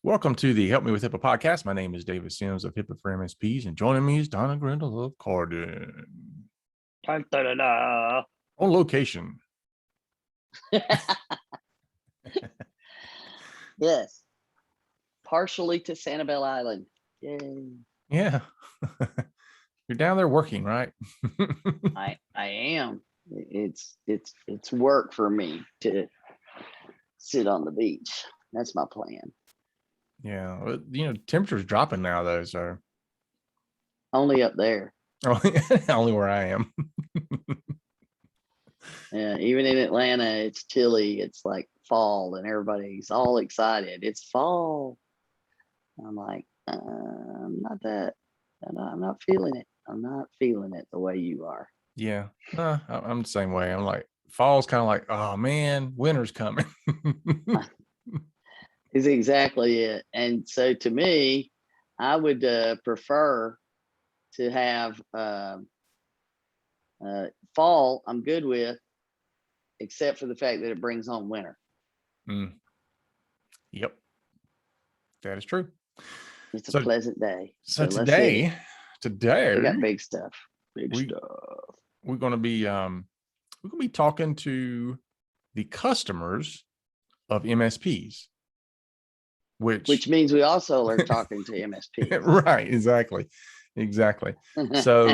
Welcome to the Help Me with HIPAA podcast. My name is David Sims of HIPAA for MSPs, and joining me is Donna Grindle of Carden. Da-da-da-da. On location. Yes. Partially to Sanibel Island. Yay. Yeah. You're down there working, right? I am. It's work for me to sit on the beach. That's my plan. Yeah. Well, temperature's dropping now, though, so Only up there. only where I am. Yeah, even in Atlanta, it's chilly. It's like fall, and everybody's all excited. It's fall. I'm like, I'm not that. I'm not feeling it. I'm not feeling it the way you are. Yeah. I'm the same way. I'm like, fall's kind of like, oh man, winter's coming. Is exactly it. And so to me, I would prefer to have fall. I'm good with, except for the fact that it brings on winter. Yep, that is true. It's a pleasant day. So today we got big stuff. We're going to be talking to the customers of MSPs, which means we also are talking to MSPs. Right, exactly. So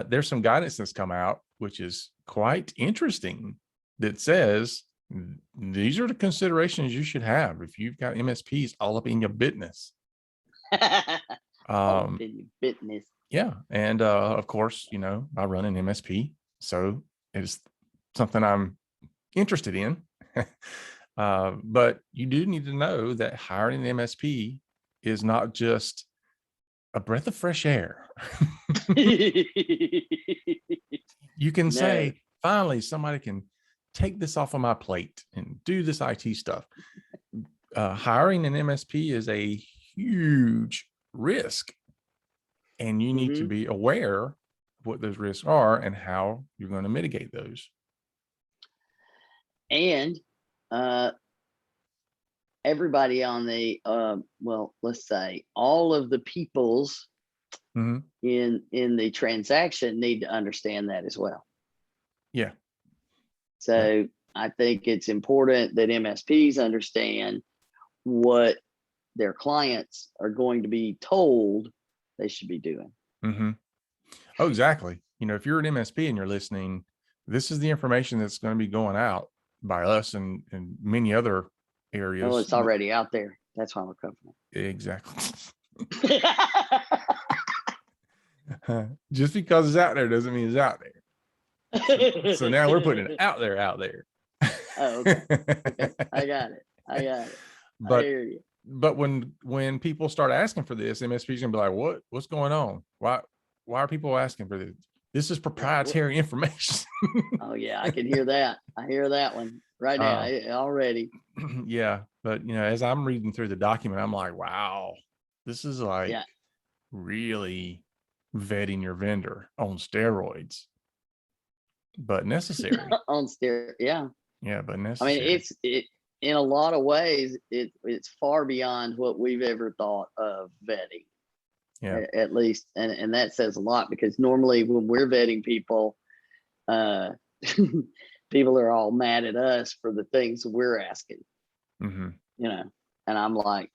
there's some guidance that's come out, which is quite interesting, that says these are the considerations you should have if you've got MSPs all up in your business. Business. Yeah. And of course, I run an MSP, so it's something I'm interested in. But you do need to know that hiring an MSP is not just a breath of fresh air. You can say, finally, somebody can take this off of my plate and do this IT stuff. Hiring an MSP is a huge risk, and you need to be aware of what those risks are and how you're going to mitigate those. And everybody on the let's say all of the peoples in the transaction need to understand that as well. Yeah. So yeah. I think it's important that MSPs understand what their clients are going to be told they should be doing. Oh, exactly. If you're an MSP and you're listening, this is the information that's going to be going out by us and many other areas. Well, it's already out there. That's why we're covering it. Exactly. Just because it's out there doesn't mean it's out there. So now we're putting it out there. Oh, okay. I got it. But I hear you. But when people start asking for this, MSP's gonna be like, what's going on? Why are people asking for this? This is proprietary information. Oh yeah, I can hear that. I hear that one right now already. Yeah, but as I'm reading through the document, I'm like, wow, this is like really vetting your vendor on steroids, but necessary. On steroids, yeah. Yeah, but necessary. I mean, it in a lot of ways, it's far beyond what we've ever thought of vetting. Yeah. At least, and that says a lot, because normally when we're vetting people, people are all mad at us for the things we're asking. And I'm like,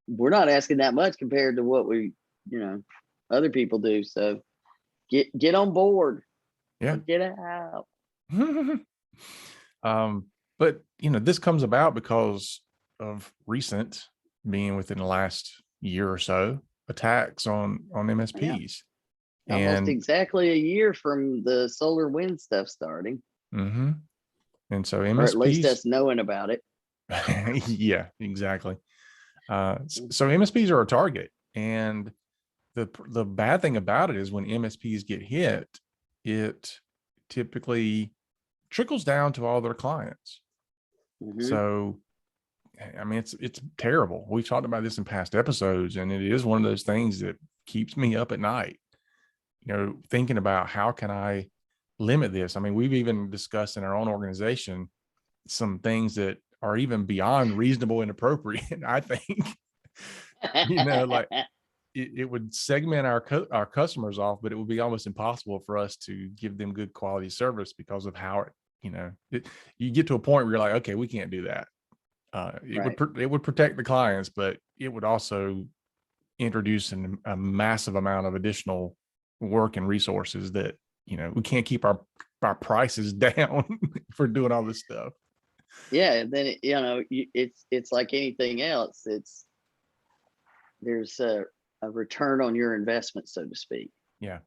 we're not asking that much compared to what we, other people do. So get on board. Yeah. Get out. But this comes about because of recent, being within the last year or so, attacks on MSPs. Yeah. Almost exactly a year from the solar wind stuff starting. And so MSPs, or at least us knowing about it. Yeah, exactly. So MSPs are a target, and the bad thing about it is when MSPs get hit, it typically trickles down to all their clients. So, I mean, it's terrible. We've talked about this in past episodes, and it is one of those things that keeps me up at night, thinking about how can I limit this. I mean, we've even discussed in our own organization some things that are even beyond reasonable and appropriate. I think, like it would segment our customers off, but it would be almost impossible for us to give them good quality service because of how you get to a point where you're like, okay, we can't do that. It would protect the clients, but it would also introduce a massive amount of additional work and resources that we can't keep our prices down for doing all this stuff. Yeah, and then it's like anything else. There's a return on your investment, so to speak. Yeah,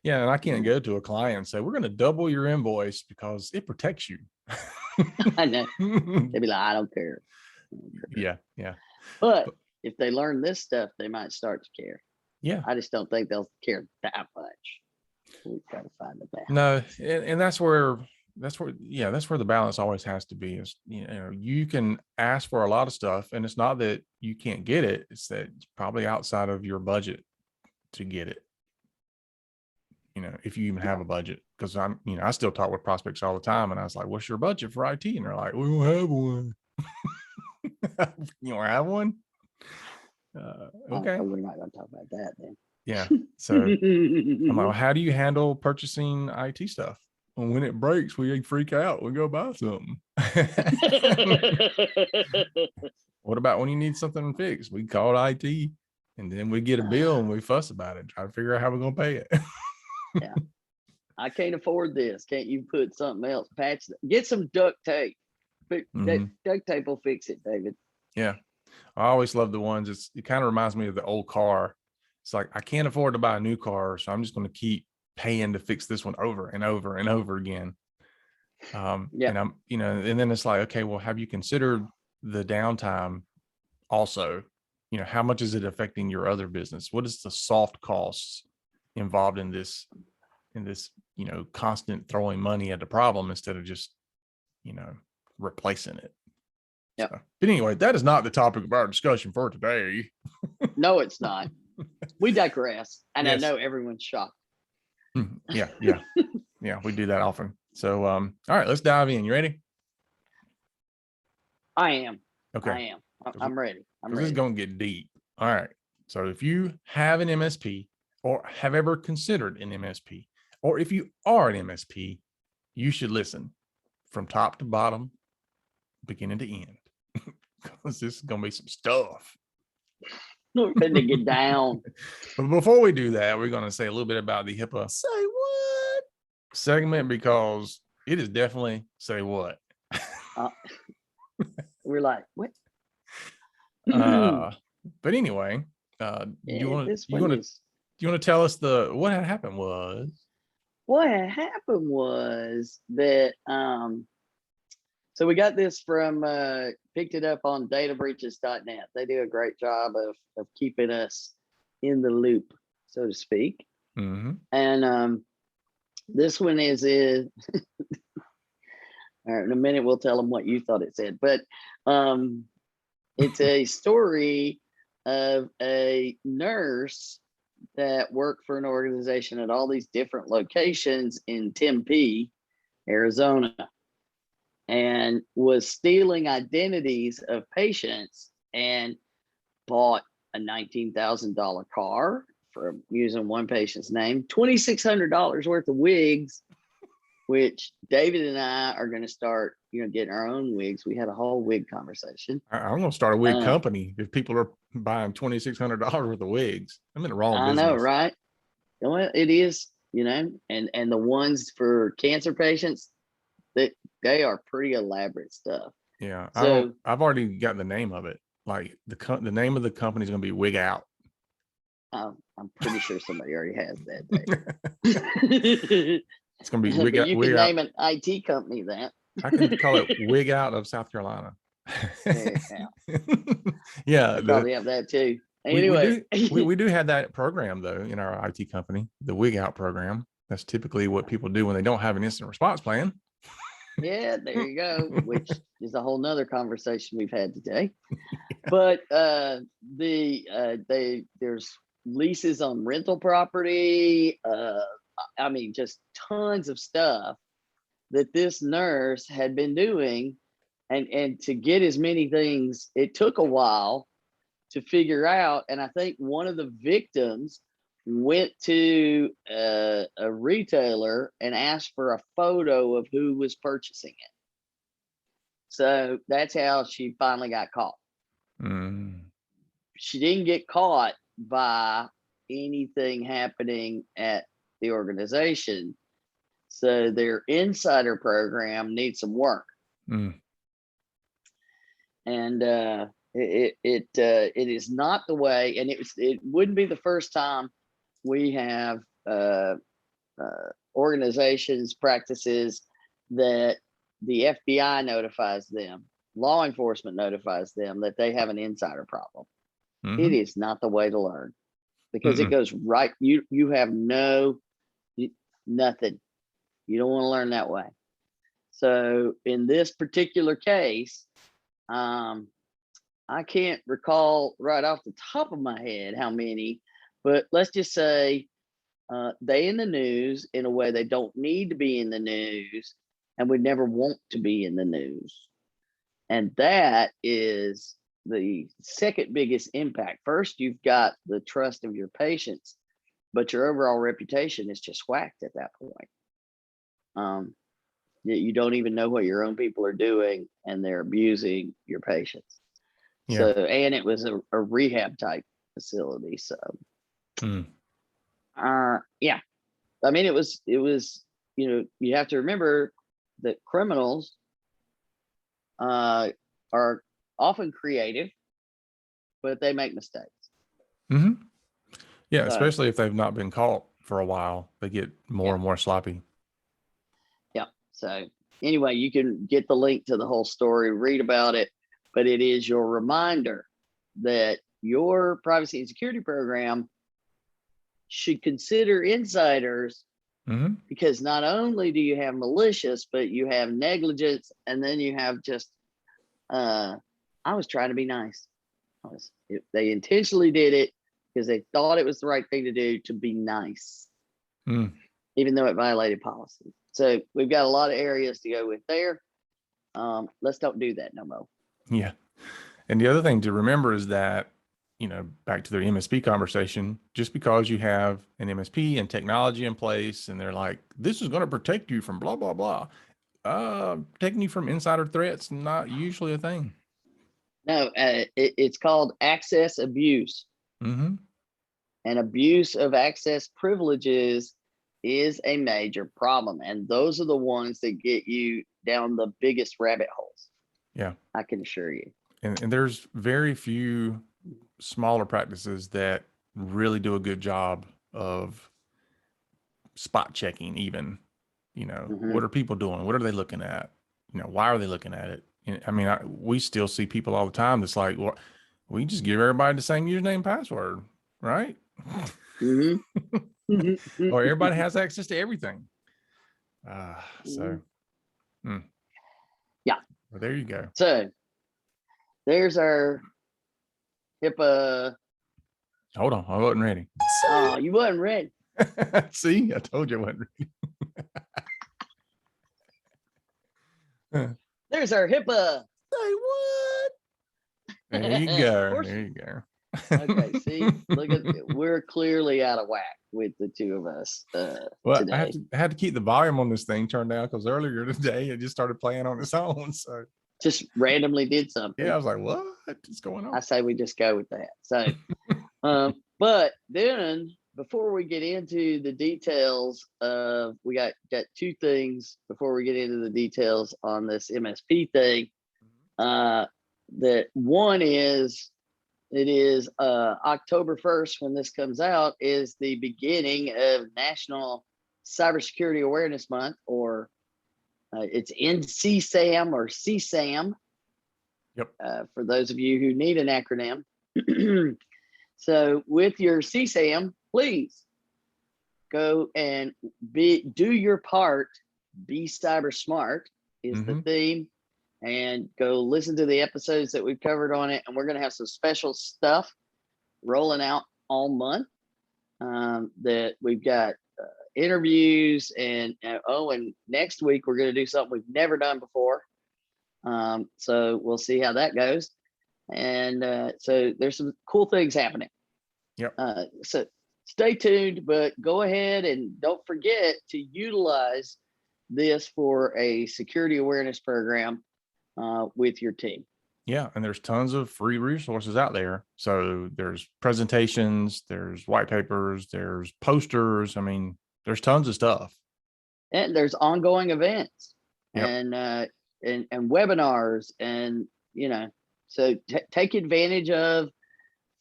and I can't go to a client and say we're going to double your invoice because it protects you. I know. They'd be like, I don't care. Yeah. But if they learn this stuff, they might start to care. Yeah. I just don't think they'll care that much. We've got to find the balance. No, and that's where the balance always has to be. Is you can ask for a lot of stuff, and it's not that you can't get it; it's that it's probably outside of your budget to get it. If you even have a budget, because I still talk with prospects all the time, and I was like, "What's your budget for IT?" And they're like, "We don't have one." You don't have one? Okay. We're not going to talk about that then. Yeah. So I'm like, well, how do you handle purchasing IT stuff? Well, when it breaks, we freak out. We go buy something. What about when you need something fixed? We call IT, and then we get a bill and we fuss about it, try to figure out how we're going to pay it. Yeah. I can't afford this. Can't you put something else? Get some duct tape. That duct tape will fix it, David. Yeah. I always love the ones. It kind of reminds me of the old car. It's like, I can't afford to buy a new car, so I'm just going to keep paying to fix this one over and over and over again. And I'm, and then it's like, okay, well, have you considered the downtime also? How much is it affecting your other business? What is the soft costs involved in this, constant throwing money at the problem instead of just, replacing it? Yeah. So, but anyway, that is not the topic of our discussion for today. No, it's not. We digress, and Yes. I know everyone's shocked. Yeah, we do that often. So, all right, let's dive in. You ready? I am. Okay. I am. I'm ready. This is going to get deep. All right. So if you have an MSP or have ever considered an MSP, or if you are an MSP, you should listen from top to bottom, beginning to end, because this is going to be some stuff. We're going to get down. But before we do that, we're going to say a little bit about the HIPAA Say What segment, because it is definitely say what. We're like, what? But anyway, you want to tell us what had happened was? What had happened was that so we got this from picked it up on databreaches.net. They do a great job of keeping us in the loop, so to speak. Mm-hmm. And this one is in all right, in a minute we'll tell them what you thought it said, but it's a story of a nurse that worked for an organization at all these different locations in Tempe, Arizona, and was stealing identities of patients and bought a $19,000 car from using one patient's name, $2,600 worth of wigs, which David and I are going to start, getting our own wigs. We had a whole wig conversation. I'm going to start a wig company if people are buying $2,600 worth of wigs. I'm in the wrong business. I know, right? Well, it is, and the ones for cancer patients, that they are pretty elaborate stuff. Yeah. So I've already got the name of it. Like the name of the company is going to be Wig Out. I'm pretty sure somebody already has that. It's going to be Wig Out. You can name an IT company that. I can call it Wig Out of South Carolina. Yeah. Probably have that too. Anyway, we do have that program though in our IT company, the Wig Out program. That's typically what people do when they don't have an incident response plan. Yeah, there you go, which is a whole nother conversation we've had today. But there's leases on rental property. I mean, just tons of stuff that this nurse had been doing and to get as many things, it took a while to figure out. And I think one of the victims went to a retailer and asked for a photo of who was purchasing it. So that's how she finally got caught. She didn't get caught by anything happening at the organization. So their insider program needs some work. And it is not the way, and it wouldn't be the first time we have organizations, practices that the FBI notifies them, law enforcement notifies them that they have an insider problem. It is not the way to learn, because it goes right. You have nothing. You don't want to learn that way. So in this particular case, I can't recall right off the top of my head how many, but let's just say they in the news in a way they don't need to be in the news and would never want to be in the news. And that is the second biggest impact. First, you've got the trust of your patients, but your overall reputation is just whacked at that point. You don't even know what your own people are doing, and they're abusing your patients. Yeah. So, and it was a rehab type facility. So, yeah, I mean, it was, you have to remember that criminals are often creative, but they make mistakes. Yeah, especially if they've not been caught for a while, they get more and more sloppy. Yeah. So anyway, you can get the link to the whole story, read about it, but it is your reminder that your privacy and security program should consider insiders, because not only do you have malicious, but you have negligence, and then you have just, I was trying to be nice. They intentionally did it because they thought it was the right thing to do, to be nice, even though it violated policy. So we've got a lot of areas to go with there. Let's don't do that no more. Yeah. And the other thing to remember is that, back to the MSP conversation, just because you have an MSP and technology in place and they're like, this is going to protect you from blah, blah, blah. Protecting you from insider threats, not usually a thing. No, it's called access abuse. And abuse of access privileges is a major problem. And those are the ones that get you down the biggest rabbit holes. Yeah. I can assure you. And there's very few smaller practices that really do a good job of spot checking, even, what are people doing? What are they looking at? Why are they looking at it? I mean, we still see people all the time that's like, well, we just give everybody the same username and password, right? Or everybody has access to everything. Yeah. Well, there you go. So there's our HIPAA. Hold on, I wasn't ready. Oh, you wasn't ready. See, I told you I wasn't ready. There's our HIPAA. Say what? There you go. There you go. Okay, see, look at, we're clearly out of whack with the two of us. Well, today. I had to keep the volume on this thing turned down because earlier today it just started playing on its own. So just randomly did something. Yeah, I was like, what is going on? I say we just go with that. So, but then before we get into the details of, we got two things before we get into the details on this MSP thing. That one is, it is October 1st when this comes out, is the beginning of National Cybersecurity Awareness Month, or it's NCSAM or CSAM. Yep. For those of you who need an acronym. So with your CSAM, please go and do your part. Be cyber smart is the theme. And go listen to the episodes that we've covered on it. And we're going to have some special stuff rolling out all month. That we've got interviews, and and next week we're going to do something we've never done before. So we'll see how that goes. And so there's some cool things happening. Yep. So stay tuned, but go ahead and don't forget to utilize this for a security awareness program with your team. Yeah, and there's tons of free resources out there. So there's presentations, there's white papers, there's posters. I mean, there's tons of stuff. And there's ongoing events. Yep. And webinars, and so take advantage of.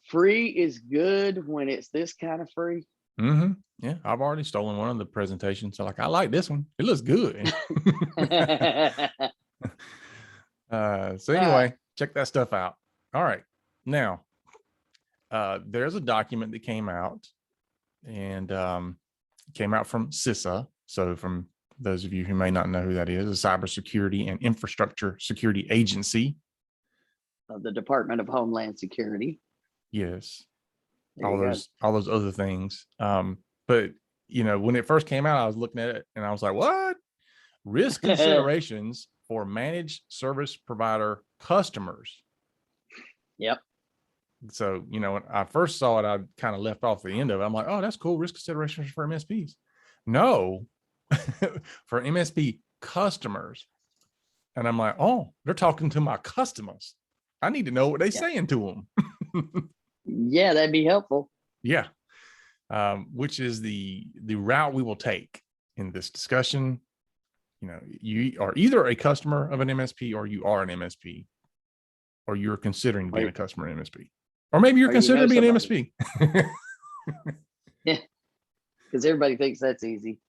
Free is good when it's this kind of free. Mm-hmm. Yeah, I've already stolen one of the presentations. So I like this one. It looks good. So anyway, check that stuff out. All right. Now, there's a document that came out, and came out from CISA. So from those of you who may not know who that is, a cybersecurity and infrastructure security agency of the Department of Homeland Security. Yes. There All those other things. But when it first came out, I was looking at it and I was like, what? Risk considerations for managed service provider customers. Yep. So, when I first saw it, I kind of left off the end of it. I'm like, oh, that's cool. Risk considerations for MSPs. No, for MSP customers. And I'm like, oh, they're talking to my customers. I need to know what they're saying to them. Yeah, that'd be helpful. Yeah. Which is the route we will take in this discussion. You are either a customer of an MSP, or you are an MSP, or you're considering being a customer of an MSP, or maybe you're considering being an MSP. Yeah, because everybody thinks that's easy.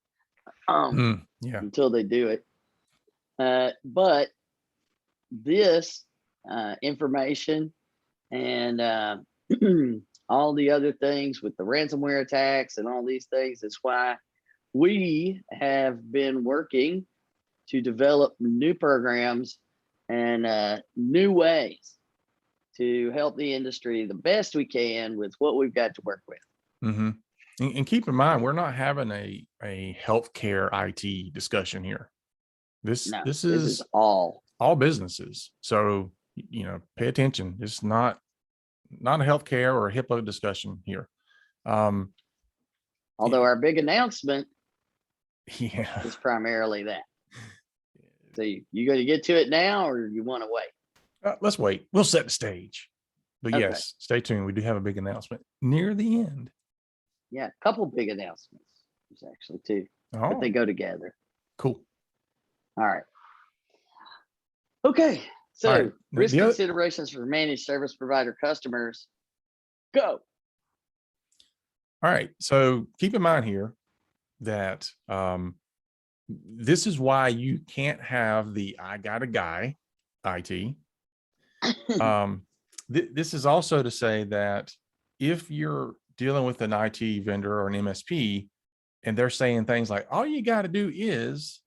Yeah. Until they do it. But this information and all the other things with the ransomware attacks and all these things is why we have been working to develop new programs and new ways to help the industry the best we can with what we've got to work with. Mm-hmm. And keep in mind, we're not having a healthcare IT discussion here. This is all businesses. So, pay attention. It's not a healthcare or a HIPAA discussion here. Although our big announcement is primarily that. So you going to get to it now, or you want to wait? Let's wait. We'll set the stage. But okay. Yes, stay tuned. We do have a big announcement near the end. Yeah, a couple big announcements. There's actually two, but they go together. Cool. All right. Okay. So risk considerations for managed service provider customers. Go. All right. So keep in mind here that this is why you can't have the I got a guy IT. This is also to say that if you're dealing with an IT vendor or an MSP and they're saying things like, all you got to do is,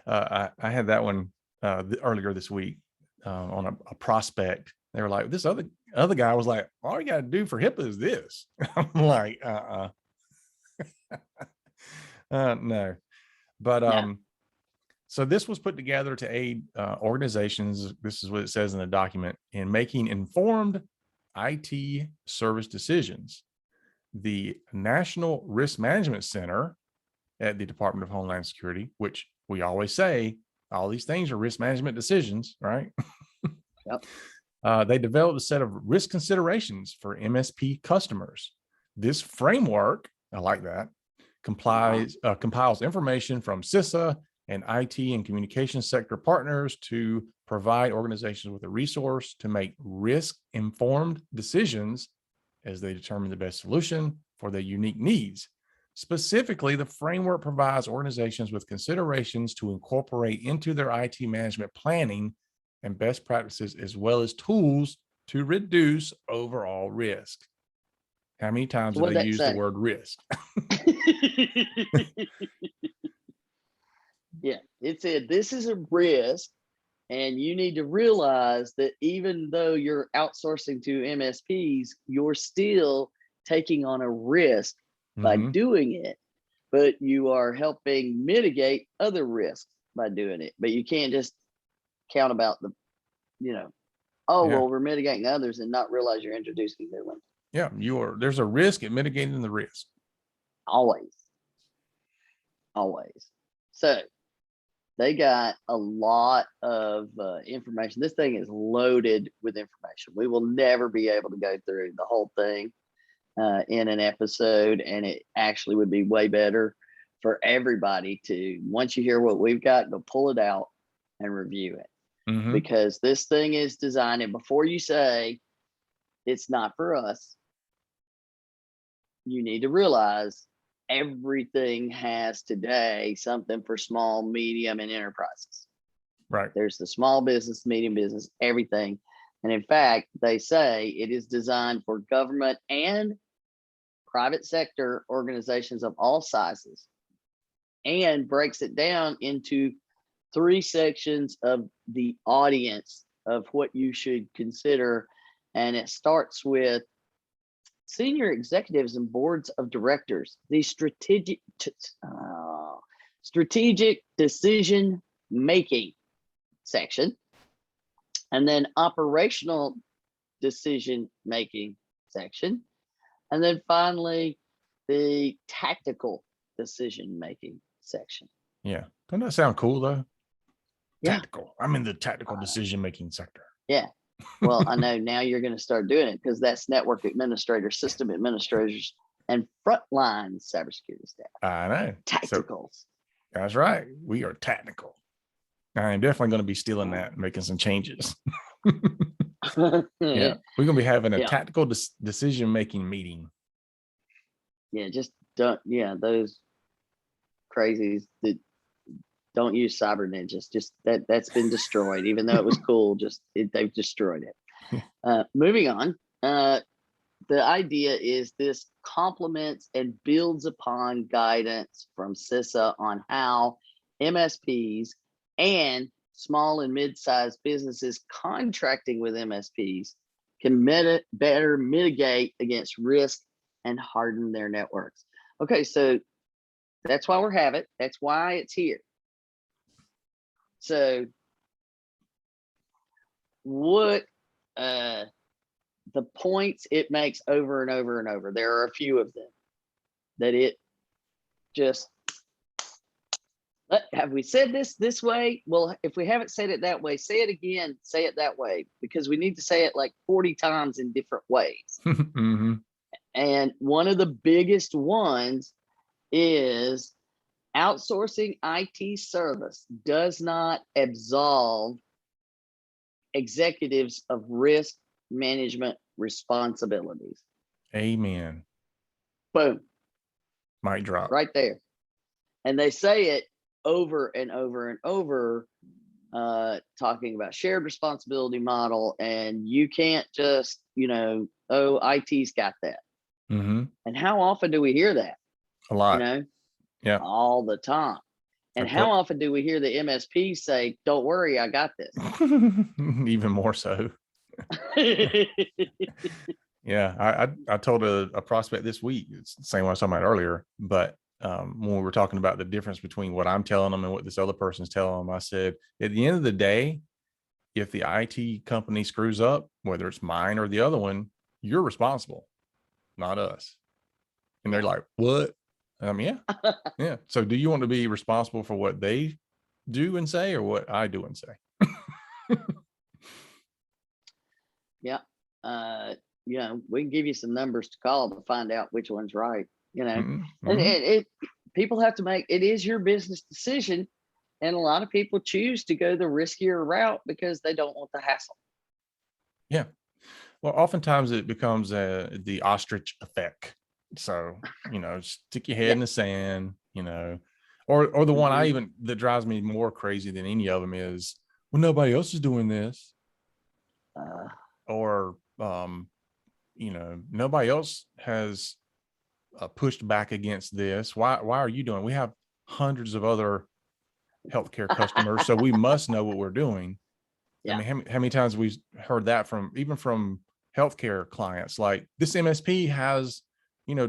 I had that one earlier this week on a prospect. They were like, this other guy was like, all you got to do for HIPAA is this. I'm like, no. But so this was put together to aid organizations. This is what it says in the document, in making informed IT service decisions. The National Risk Management Center at the Department of Homeland Security, which we always say, all these things are risk management decisions, right? Yep. They developed a set of risk considerations for MSP customers. This framework, I like that, compiles information from CISA and IT and communication sector partners to provide organizations with a resource to make risk-informed decisions as they determine the best solution for their unique needs. Specifically, the framework provides organizations with considerations to incorporate into their IT management planning and best practices, as well as tools to reduce overall risk. How many times have they used the word risk? Yeah, it said this is a risk, and you need to realize that even though you're outsourcing to MSPs, you're still taking on a risk by doing it, but you are helping mitigate other risks by doing it. But you can't just count about the, oh, Yeah. well, we're mitigating others and not realize you're introducing new ones. Yeah. There's a risk at mitigating the risk. Always. So they got a lot of information. This thing is loaded with information. We will never be able to go through the whole thing in an episode, and it actually would be way better for everybody to, once you hear what we've got, go pull it out and review it. Because this thing is designed, and before you say it's not for us, you need to realize everything has today something for small, medium, and enterprises. Right. There's the small business, medium business, everything. And in fact, they say it is designed for government and private sector organizations of all sizes, and breaks it down into 3 sections of the audience of what you should consider. And it starts with senior executives and boards of directors, the strategic decision making section, and then operational decision making section, and then finally the tactical decision making section. Yeah. Doesn't that sound cool though? Yeah. Tactical. I'm in the tactical decision making sector. Yeah. Well, I know now you're going to start doing it, because that's network administrators, system administrators, and frontline cybersecurity staff. I know. Tacticals. So, that's right. We are tactical. I am definitely going to be stealing that and making some changes. Yeah. We're going to be having a tactical decision-making meeting. Yeah. Just don't. Yeah. Those crazies that don't use cyber ninjas. Just that's been destroyed, even though it was cool. They've destroyed it. Moving on. The idea is this complements and builds upon guidance from CISA on how MSPs and small and mid-sized businesses contracting with MSPs can better mitigate against risk and harden their networks. Okay, so that's why we have it. That's why it's here. So what the points it makes over and over and over, there are a few of them that it just, have we said this way? Well, if we haven't said it that way, say it again, say it that way, because we need to say it like 40 times in different ways. And one of the biggest ones is outsourcing IT service does not absolve executives of risk management responsibilities. Amen. Boom. Mic drop. Right there. And they say it over and over and over, talking about shared responsibility model, and you can't just, IT's got that. And how often do we hear that? A lot. Yeah. All the time. And how often do we hear the MSPs say, don't worry, I got this? Even more so. Yeah. I told a prospect this week, it's the same one I was talking about earlier, but when we were talking about the difference between what I'm telling them and what this other person's telling them, I said, at the end of the day, if the IT company screws up, whether it's mine or the other one, you're responsible, not us. And they're like, what? Yeah. Yeah. So do you want to be responsible for what they do and say, or what I do and say? Yeah. We can give you some numbers to call to find out which one's right, and people have to make, it is your business decision. And a lot of people choose to go the riskier route because they don't want the hassle. Yeah. Well, oftentimes it becomes the ostrich effect. So, stick your head in the sand, or the one that drives me more crazy than any of them is, well, nobody else is doing this. Or, nobody else has pushed back against this. Why are you doing? We have hundreds of other healthcare customers, so we must know what we're doing. Yeah. I mean, how many times we've heard that from healthcare clients? Like, this MSP has,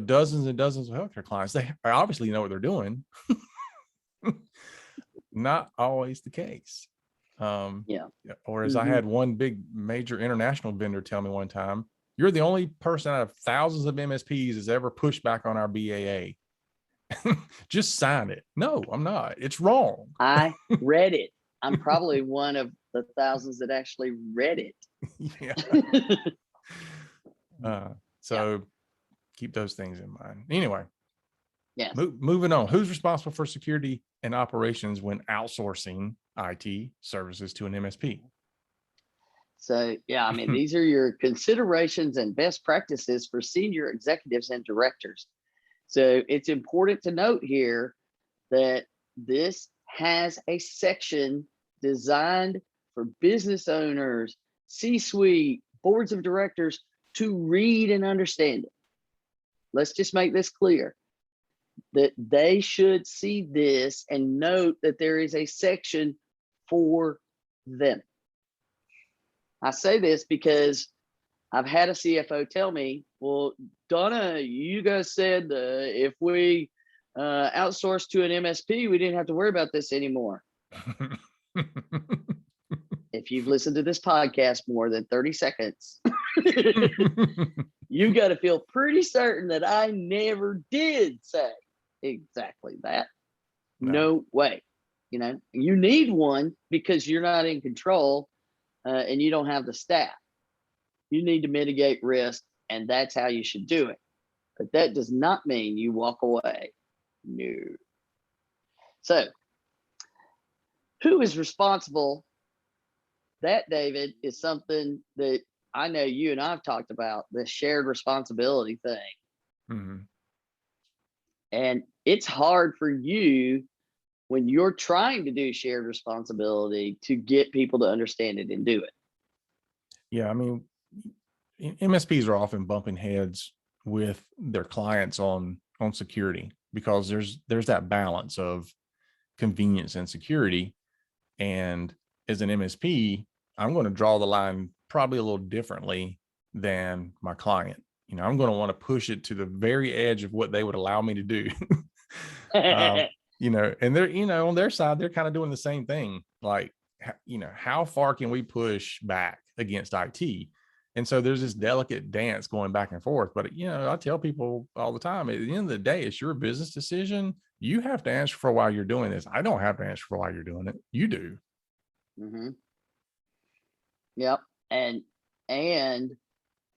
dozens and dozens of healthcare clients. They obviously know what they're doing. not always the case. Yeah. Or as I had one big major international vendor tell me one time, you're the only person out of thousands of MSPs that's ever pushed back on our BAA. Just sign it. No, I'm not. It's wrong. I read it. I'm probably one of the thousands that actually read it. Yeah. Keep those things in mind. Anyway, Yes. moving on. Who's responsible for security and operations when outsourcing IT services to an MSP? So, yeah, I mean, these are your considerations and best practices for senior executives and directors. So it's important to note here that this has a section designed for business owners, C-suite, boards of directors to read and understand it. Let's just make this clear that they should see this and note that there is a section for them. I say this because I've had a CFO tell me, well, Donna, you guys said if we outsource to an MSP, we didn't have to worry about this anymore. If you've listened to this podcast more than 30 seconds, you've got to feel pretty certain that I never did say exactly that. No way. You know, you need one because you're not in control and you don't have the staff. You need to mitigate risk, and that's how you should do it. But that does not mean you walk away. No. So, who is responsible? That, David, is something that I know you and I've talked about, the shared responsibility thing. Mm-hmm. And it's hard for you when you're trying to do shared responsibility to get people to understand it and do it. Yeah, I mean, MSPs are often bumping heads with their clients on security because there's that balance of convenience and security. And as an MSP, I'm going to draw the line probably a little differently than my client. You know, I'm going to want to push it to the very edge of what they would allow me to do. You know, and they're, you know, on their side, they're kind of doing the same thing. Like, you know, how far can we push back against IT? And so there's this delicate dance going back and forth. But, you know, I tell people all the time, at the end of the day, it's your business decision. You have to answer for why you're doing this. I don't have to answer for why you're doing it. You do. Mm-hmm. Yep. And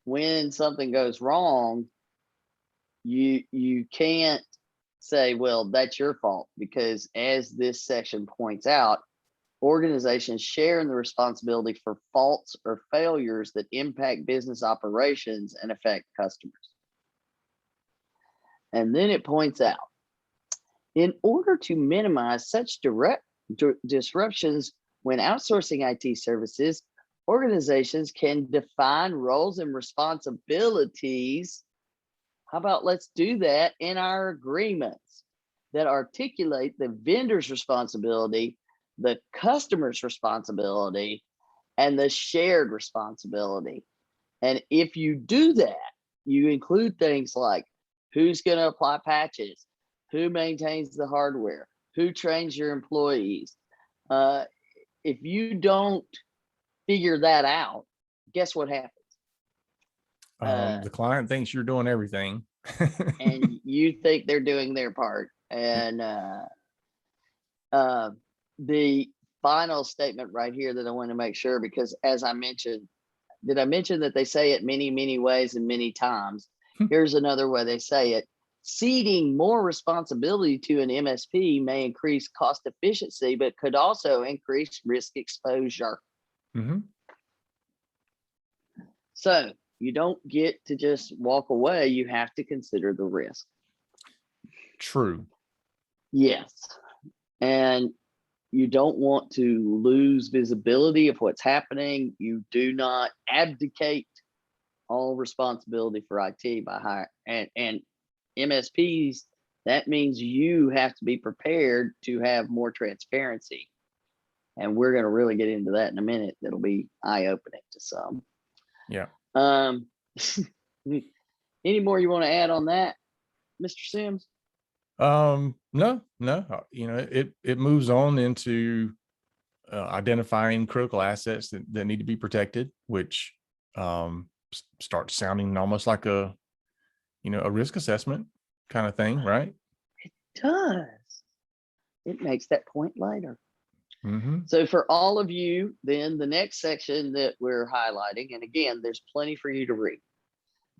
when something goes wrong, you can't say, well, that's your fault, because as this section points out, organizations share in the responsibility for faults or failures that impact business operations and affect customers. And then it points out, in order to minimize such direct disruptions when outsourcing IT services, organizations can define roles and responsibilities. How about let's do that in our agreements that articulate the vendor's responsibility, the customer's responsibility, and the shared responsibility. And if you do that, you include things like who's going to apply patches, who maintains the hardware, who trains your employees. If you don't figure that out, guess what happens? The client thinks you're doing everything. And you think they're doing their part. And the final statement right here that I want to make sure, because as I mentioned, did I mention that they say it many, many ways and many times? Here's another way they say it. Ceding more responsibility to an MSP may increase cost efficiency, but could also increase risk exposure. Mm-hmm. So you don't get to just walk away. You have to consider the risk. True. Yes. And you don't want to lose visibility of what's happening. You do not abdicate all responsibility for IT by hire and MSPs. That means you have to be prepared to have more transparency. And we're going to really get into that in a minute. That'll be eye-opening to some. Yeah. Any more you want to add on that, Mr. Sims? No, it moves on into identifying critical assets that need to be protected, which starts sounding almost like a risk assessment kind of thing, right? Does. It makes that point later. Mm-hmm. So for all of you, then the next section that we're highlighting, and again, there's plenty for you to read.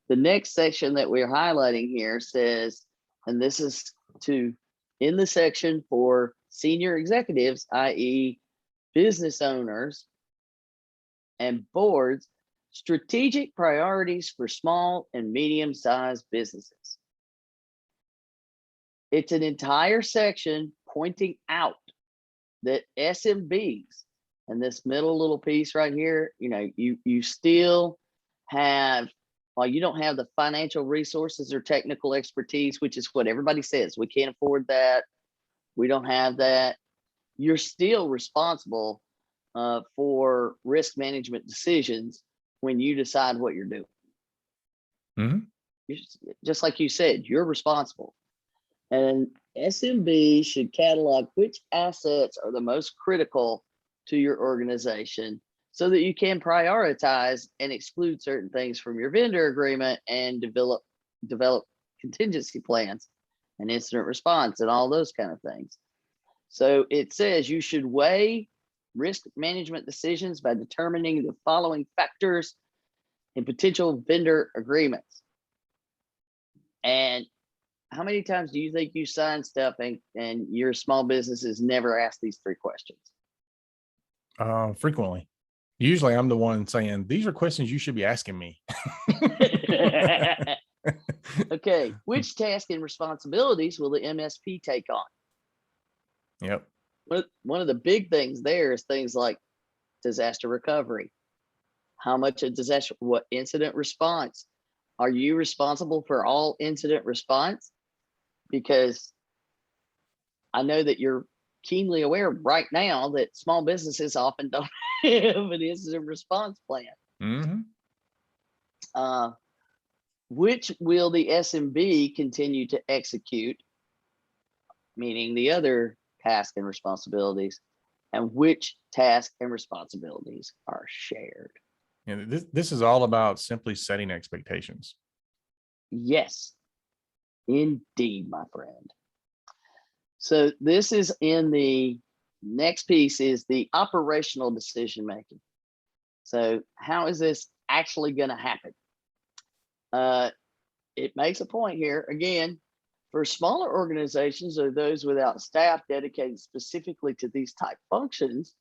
The next section that we're highlighting here says, and this is in the section for senior executives, i.e. business owners and boards, strategic priorities for small and medium-sized businesses. It's an entire section pointing out that SMBs, and this middle little piece right here, you still have, while you don't have the financial resources or technical expertise, which is what everybody says, we can't afford that, we don't have that, you're still responsible for risk management decisions when you decide what you're doing. Mm-hmm. Just like you said, you're responsible. And SMB should catalog which assets are the most critical to your organization so that you can prioritize and exclude certain things from your vendor agreement and develop contingency plans and incident response and all those kind of things. So it says you should weigh risk management decisions by determining the following factors in potential vendor agreements. And how many times do you think you sign stuff and your small businesses never ask these 3 questions? Frequently. Usually I'm the one saying, these are questions you should be asking me. Okay, which task and responsibilities will the MSP take on? Yep. One of the big things there is things like disaster recovery. How much of disaster, what incident response? Are you responsible for all incident response? Because I know that you're keenly aware right now that small businesses often don't have an incident response plan. Mm-hmm. Which will the SMB continue to execute, meaning the other tasks and responsibilities, and which tasks and responsibilities are shared? And this is all about simply setting expectations. Yes, indeed, my friend. So this is in the next piece is the operational decision making. So how is this actually going to happen? It makes a point here again for smaller organizations or those without staff dedicated specifically to these type functions.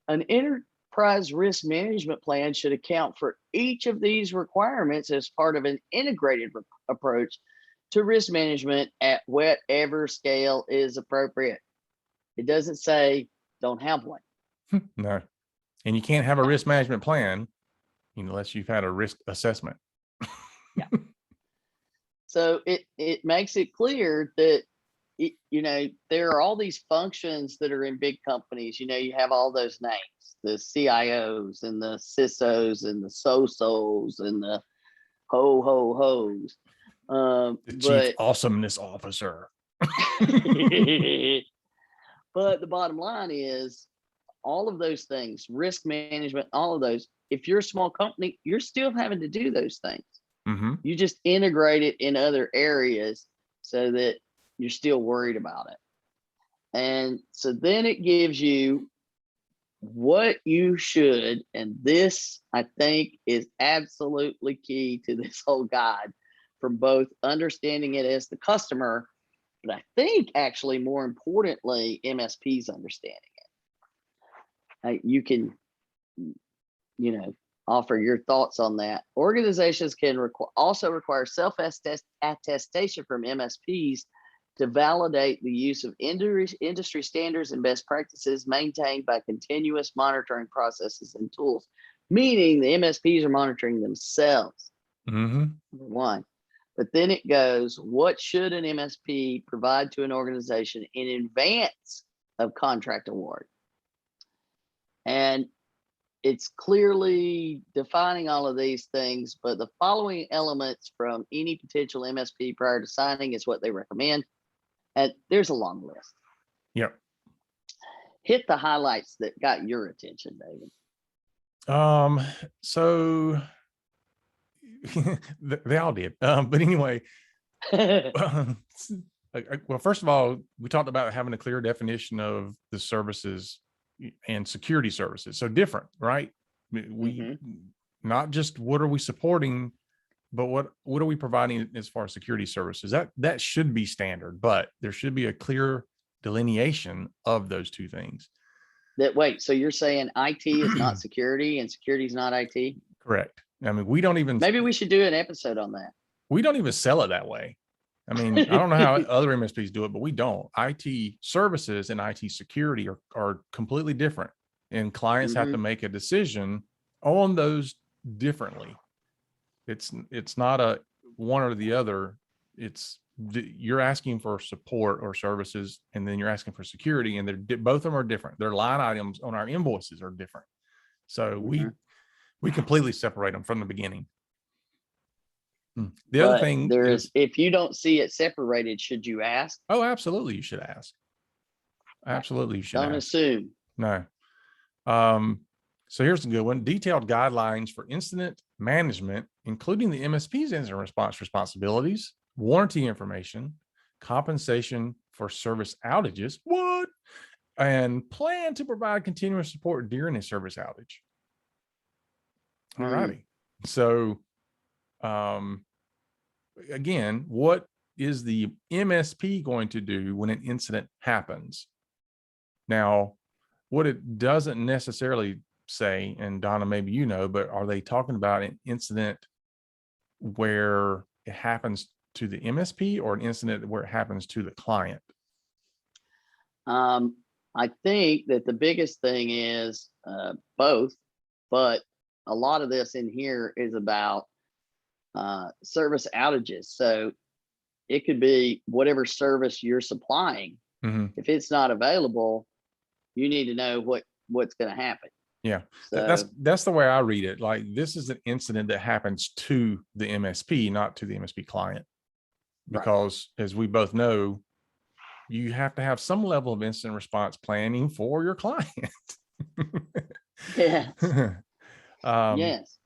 An enterprise risk management plan should account for each of these requirements as part of an integrated approach to risk management at whatever scale is appropriate. It doesn't say don't have one. No. And you can't have a risk management plan unless you've had a risk assessment. Yeah. So it makes it clear that there are all these functions that are in big companies. You have all those names, the CIOs and the CISOs and the SOSOs and the ho-ho-hos. The chief awesomeness officer. But the bottom line is all of those things, risk management, all of those, if you're a small company, you're still having to do those things. Mm-hmm. You just integrate it in other areas so that you're still worried about it. And so then it gives you what you should, and this I think is absolutely key to this whole guide for both understanding it as the customer, but I think actually more importantly, MSPs understanding it. You can, offer your thoughts on that. Organizations can also require self-attestation from MSPs to validate the use of industry standards and best practices maintained by continuous monitoring processes and tools, meaning the MSPs are monitoring themselves. Mm-hmm. Number one. But then it goes, what should an MSP provide to an organization in advance of contract award? And it's clearly defining all of these things, but the following elements from any potential MSP prior to signing is what they recommend. And there's a long list. Yep. Hit the highlights that got your attention, David. So they all did. But anyway, well, first of all, we talked about having a clear definition of the services and security services. So different, right? We not just what are we supporting, but what are we providing as far as security services? That should be standard, but there should be a clear delineation of those two things. Wait, so you're saying IT is not security and security is not IT? Correct. I mean, we don't even. Maybe we should do an episode on that. We don't even sell it that way. I mean, I don't know how other MSPs do it, but we don't. IT services and IT security are completely different, and clients have to make a decision on those differently. It's not a one or the other. You're asking for support or services, and then you're asking for security, and both of them are different. Their line items on our invoices are different. So we completely separate them from the beginning. The other thing is, if you don't see it separated, should you ask? Oh, absolutely, you should ask. Absolutely, you should. Don't assume. No. So here's a good one: detailed guidelines for incident management, including the MSP's incident response responsibilities, warranty information, compensation for service outages. What? And plan to provide continuous support during a service outage. All righty. So, again, what is the MSP going to do when an incident happens? Now, what it doesn't necessarily say, and Donna, maybe you know, but are they talking about an incident where it happens to the MSP or an incident where it happens to the client? I think that the biggest thing is both, but a lot of this in here is about service outages. So it could be whatever service you're supplying. If it's not available, you need to know what's going to happen. Yeah, so that's the way I read it. Like, this is an incident that happens to the MSP, not to the MSP client, because as we both know, you have to have some level of incident response planning for your client. Yes. Yes.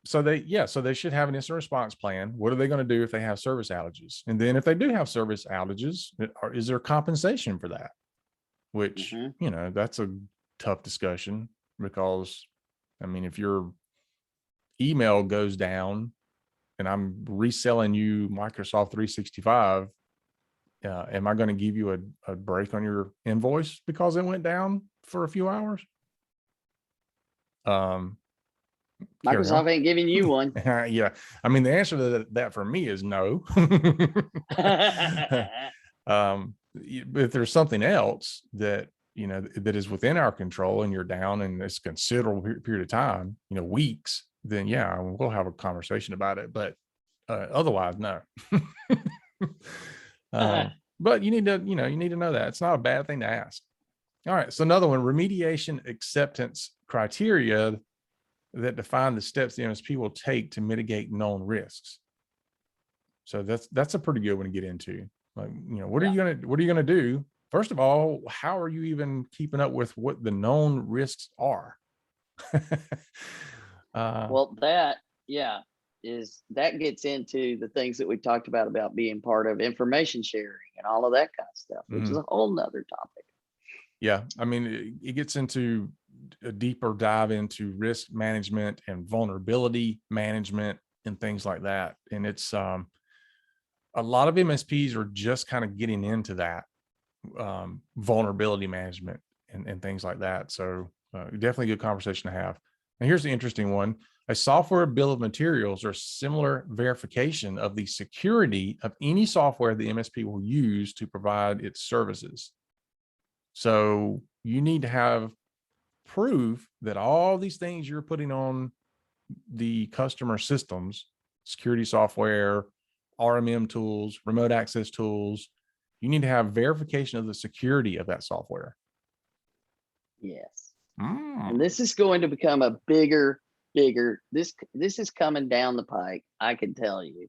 So they should have an incident response plan. What are they going to do if they have service outages? And then if they do have service outages, is there compensation for that? Which, that's a tough discussion, because, I mean, if your email goes down and I'm reselling you Microsoft 365, am I going to give you a break on your invoice because it went down for a few hours? Microsoft ain't giving you one. Yeah. I mean, the answer to that for me is no. If there's something else that, that is within our control and you're down and it's a considerable period of time, weeks, then yeah, we'll have a conversation about it. But otherwise, no. But you need to know that it's not a bad thing to ask. All right. So another one, remediation acceptance criteria that define the steps the MSP will take to mitigate known risks. So that's a pretty good one to get into. Like, what are you going to do? First of all, how are you even keeping up with what the known risks are? Well, that gets into the things that we talked about being part of information sharing and all of that kind of stuff, which is a whole nother topic. Yeah. I mean, it gets into a deeper dive into risk management and vulnerability management and things like that. And it's a lot of MSPs are just kind of getting into that vulnerability management and things like that. So definitely a good conversation to have. And here's the interesting one: a software bill of materials or similar verification of the security of any software the MSP will use to provide its services. So you need to have proof that all these things you're putting on the customer systems, security software, RMM tools, remote access tools, you need to have verification of the security of that software. Yes. And this is going to become a bigger, this is coming down the pike. I can tell you,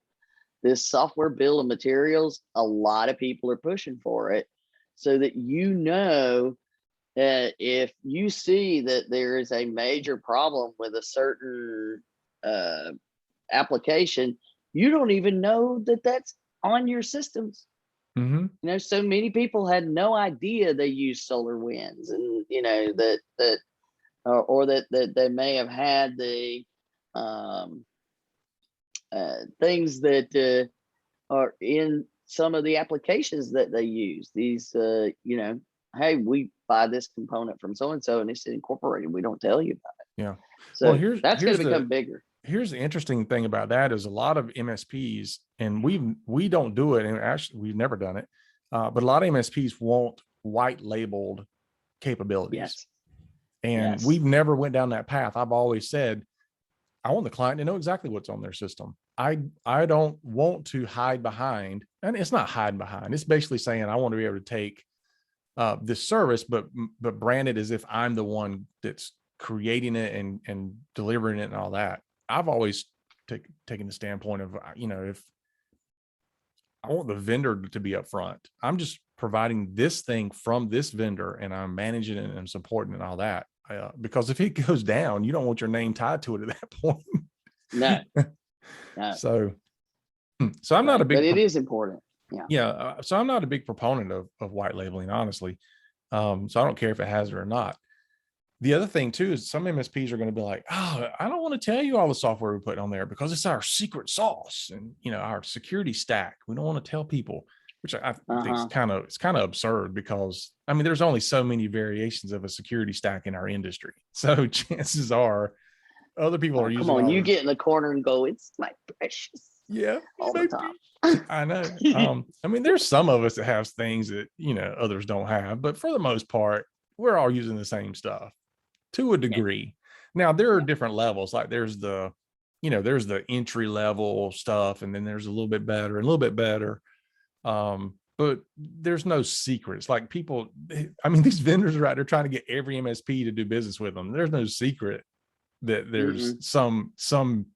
this software bill of materials, a lot of people are pushing for it, so that if you see that there is a major problem with a certain application, you don't even know that that's on your systems. Mm-hmm. So many people had no idea they used SolarWinds, and that they may have had the things that are in some of the applications that they use. These, hey, we buy this component from so and so, and it's incorporated. We don't tell you about it. Yeah. So Well, that's going to become bigger. Here's the interesting thing about that is a lot of MSPs, and we don't do it, and actually we've never done it, but a lot of MSPs want white labeled capabilities. Yes. And we've never went down that path. I've always said, I want the client to know exactly what's on their system. I don't want to hide behind, and it's not hiding behind. It's basically saying I want to be able to take this service, but brand it as if I'm the one that's creating it and delivering it and all that. I've always taken the standpoint of, if I want the vendor to be upfront, I'm just providing this thing from this vendor and I'm managing it and supporting it and all that. Because if it goes down, you don't want your name tied to it at that point. No. So I'm not a big, but it is important. So I'm not a big proponent of white labeling, honestly. So I don't care if it has it or not. The other thing too is some MSPs are going to be like, oh, I don't want to tell you all the software we put on there because it's our secret sauce and our security stack. We don't want to tell people, which I think is kind of absurd, because there's only so many variations of a security stack in our industry. So chances are other people are using. Come on, you get in the corner and go, it's my precious. Yeah, all the time. I know. There's some of us that have things that others don't have, but for the most part, we're all using the same stuff to a degree. Now there are different levels. Like there's the entry level stuff, and then there's a little bit better and a little bit better. But there's no secrets. Like people, these vendors are out there trying to get every MSP to do business with them. There's no secret that there's some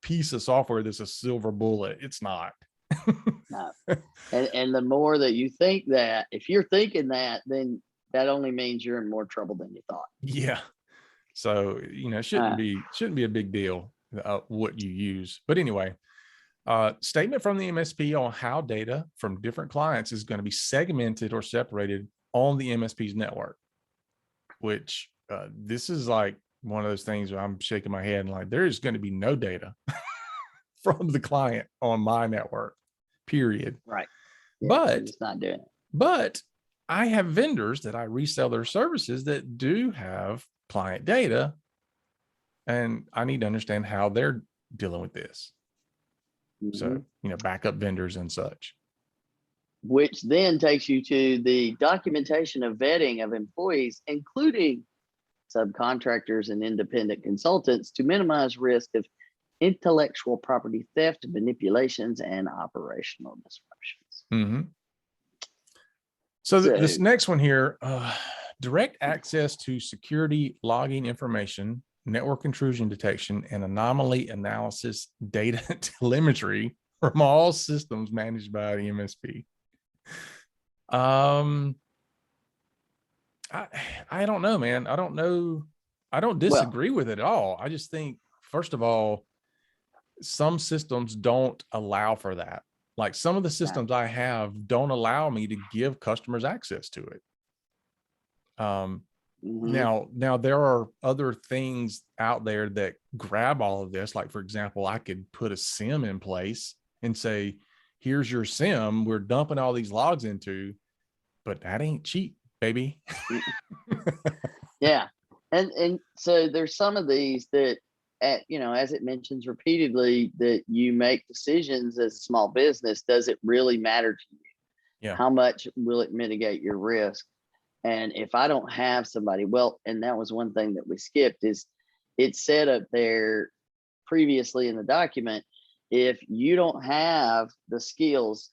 piece of software that's a silver bullet. It's not. No. And the more that you think that, if you're thinking that, then that only means you're in more trouble than you thought. Yeah. So, it shouldn't be a big deal what you use. But anyway, statement from the MSP on how data from different clients is going to be segmented or separated on the MSP's network, which this is like one of those things where I'm shaking my head and like, there is going to be no data from the client on my network, period. Right. But it's not doing it. But I have vendors that I resell their services that do have client data, and I need to understand how they're dealing with this. So, backup vendors and such. Which then takes you to the documentation of vetting of employees, including subcontractors and independent consultants, to minimize risk of intellectual property theft, manipulations, and operational disruptions. So this next one here, direct access to security logging information, network intrusion detection, and anomaly analysis data telemetry from all systems managed by the MSP. I don't know, man. I don't know. I don't disagree with it at all. I just think, first of all, some systems don't allow for that. Like some of the systems I have don't allow me to give customers access to it. Now there are other things out there that grab all of this. Like, for example, I could put a SIM in place and say, here's your SIM, we're dumping all these logs into, but that ain't cheap, baby. Yeah. And so there's some of these that, as it mentions repeatedly, that you make decisions as a small business. Does it really matter to you? Yeah. How much will it mitigate your risk? And if I don't have somebody, and that was one thing that we skipped, is it said up there previously in the document, if you don't have the skills,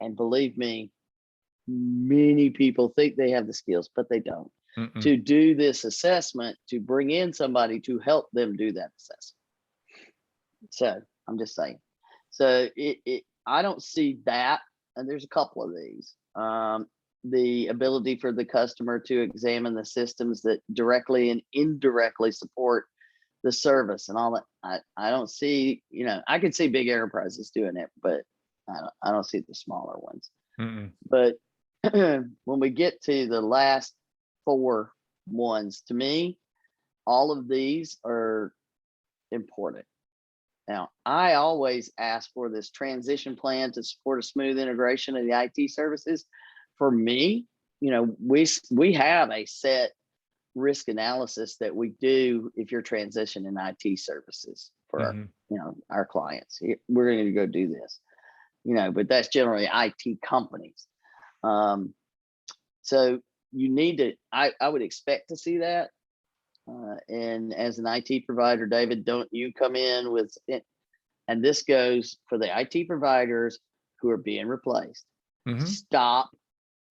and believe me, many people think they have the skills, but they don't, to do this assessment, to bring in somebody to help them do that assessment. So I'm just saying. So I don't see that. And there's a couple of these. The ability for the customer to examine the systems that directly and indirectly support the service and all that. I don't see, I could see big enterprises doing it, but I don't see the smaller ones. Mm-mm. But when we get to the last 4 ones, to me, all of these are important. Now, I always ask for this transition plan to support a smooth integration of the IT services. For me, we have a set risk analysis that we do if you're transitioning IT services for our clients. We're going to go do this, but that's generally IT companies. So you need to, I would expect to see that. And as an IT provider, David, don't you come in with it? And this goes for the IT providers who are being replaced. Stop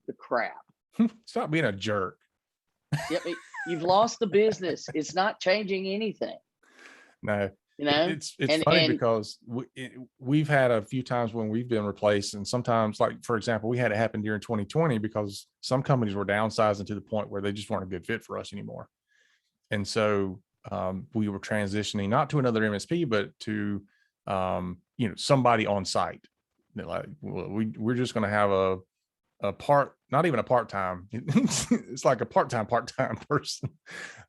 the crap. Stop being a jerk. Yep, you've lost the business. It's not changing anything. No, it's and, funny because we've had a few times when we've been replaced, and sometimes, like for example, we had it happen during 2020 because some companies were downsizing to the point where they just weren't a good fit for us anymore, and so we were transitioning not to another MSP, but to somebody on site. Like, we're just going to have not even a part-time, it's like a part-time person.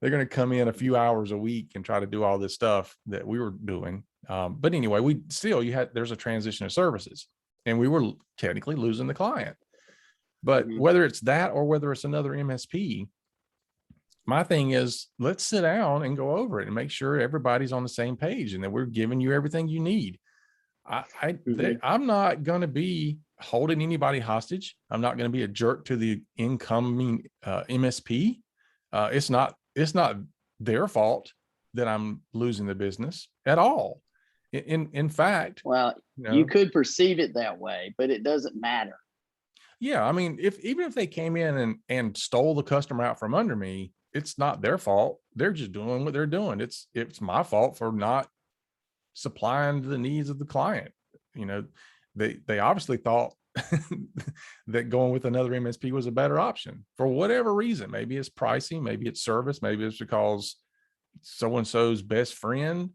They're going to come in a few hours a week and try to do all this stuff that we were doing. But anyway, there's a transition of services, and we were technically losing the client. But whether it's that or whether it's another MSP, my thing is, let's sit down and go over it and make sure everybody's on the same page and that we're giving you everything you need. I'm not going to be holding anybody hostage. I'm not going to be a jerk to the incoming MSP. It's not their fault that I'm losing the business at all. In fact, well, you could perceive it that way, but it doesn't matter. Yeah, I mean, even if they came in and stole the customer out from under me, it's not their fault. They're just doing what they're doing. It's my fault for not supplying to the needs of the client. They obviously thought that going with another MSP was a better option for whatever reason. Maybe it's pricing, maybe it's service, maybe it's because so-and-so's best friend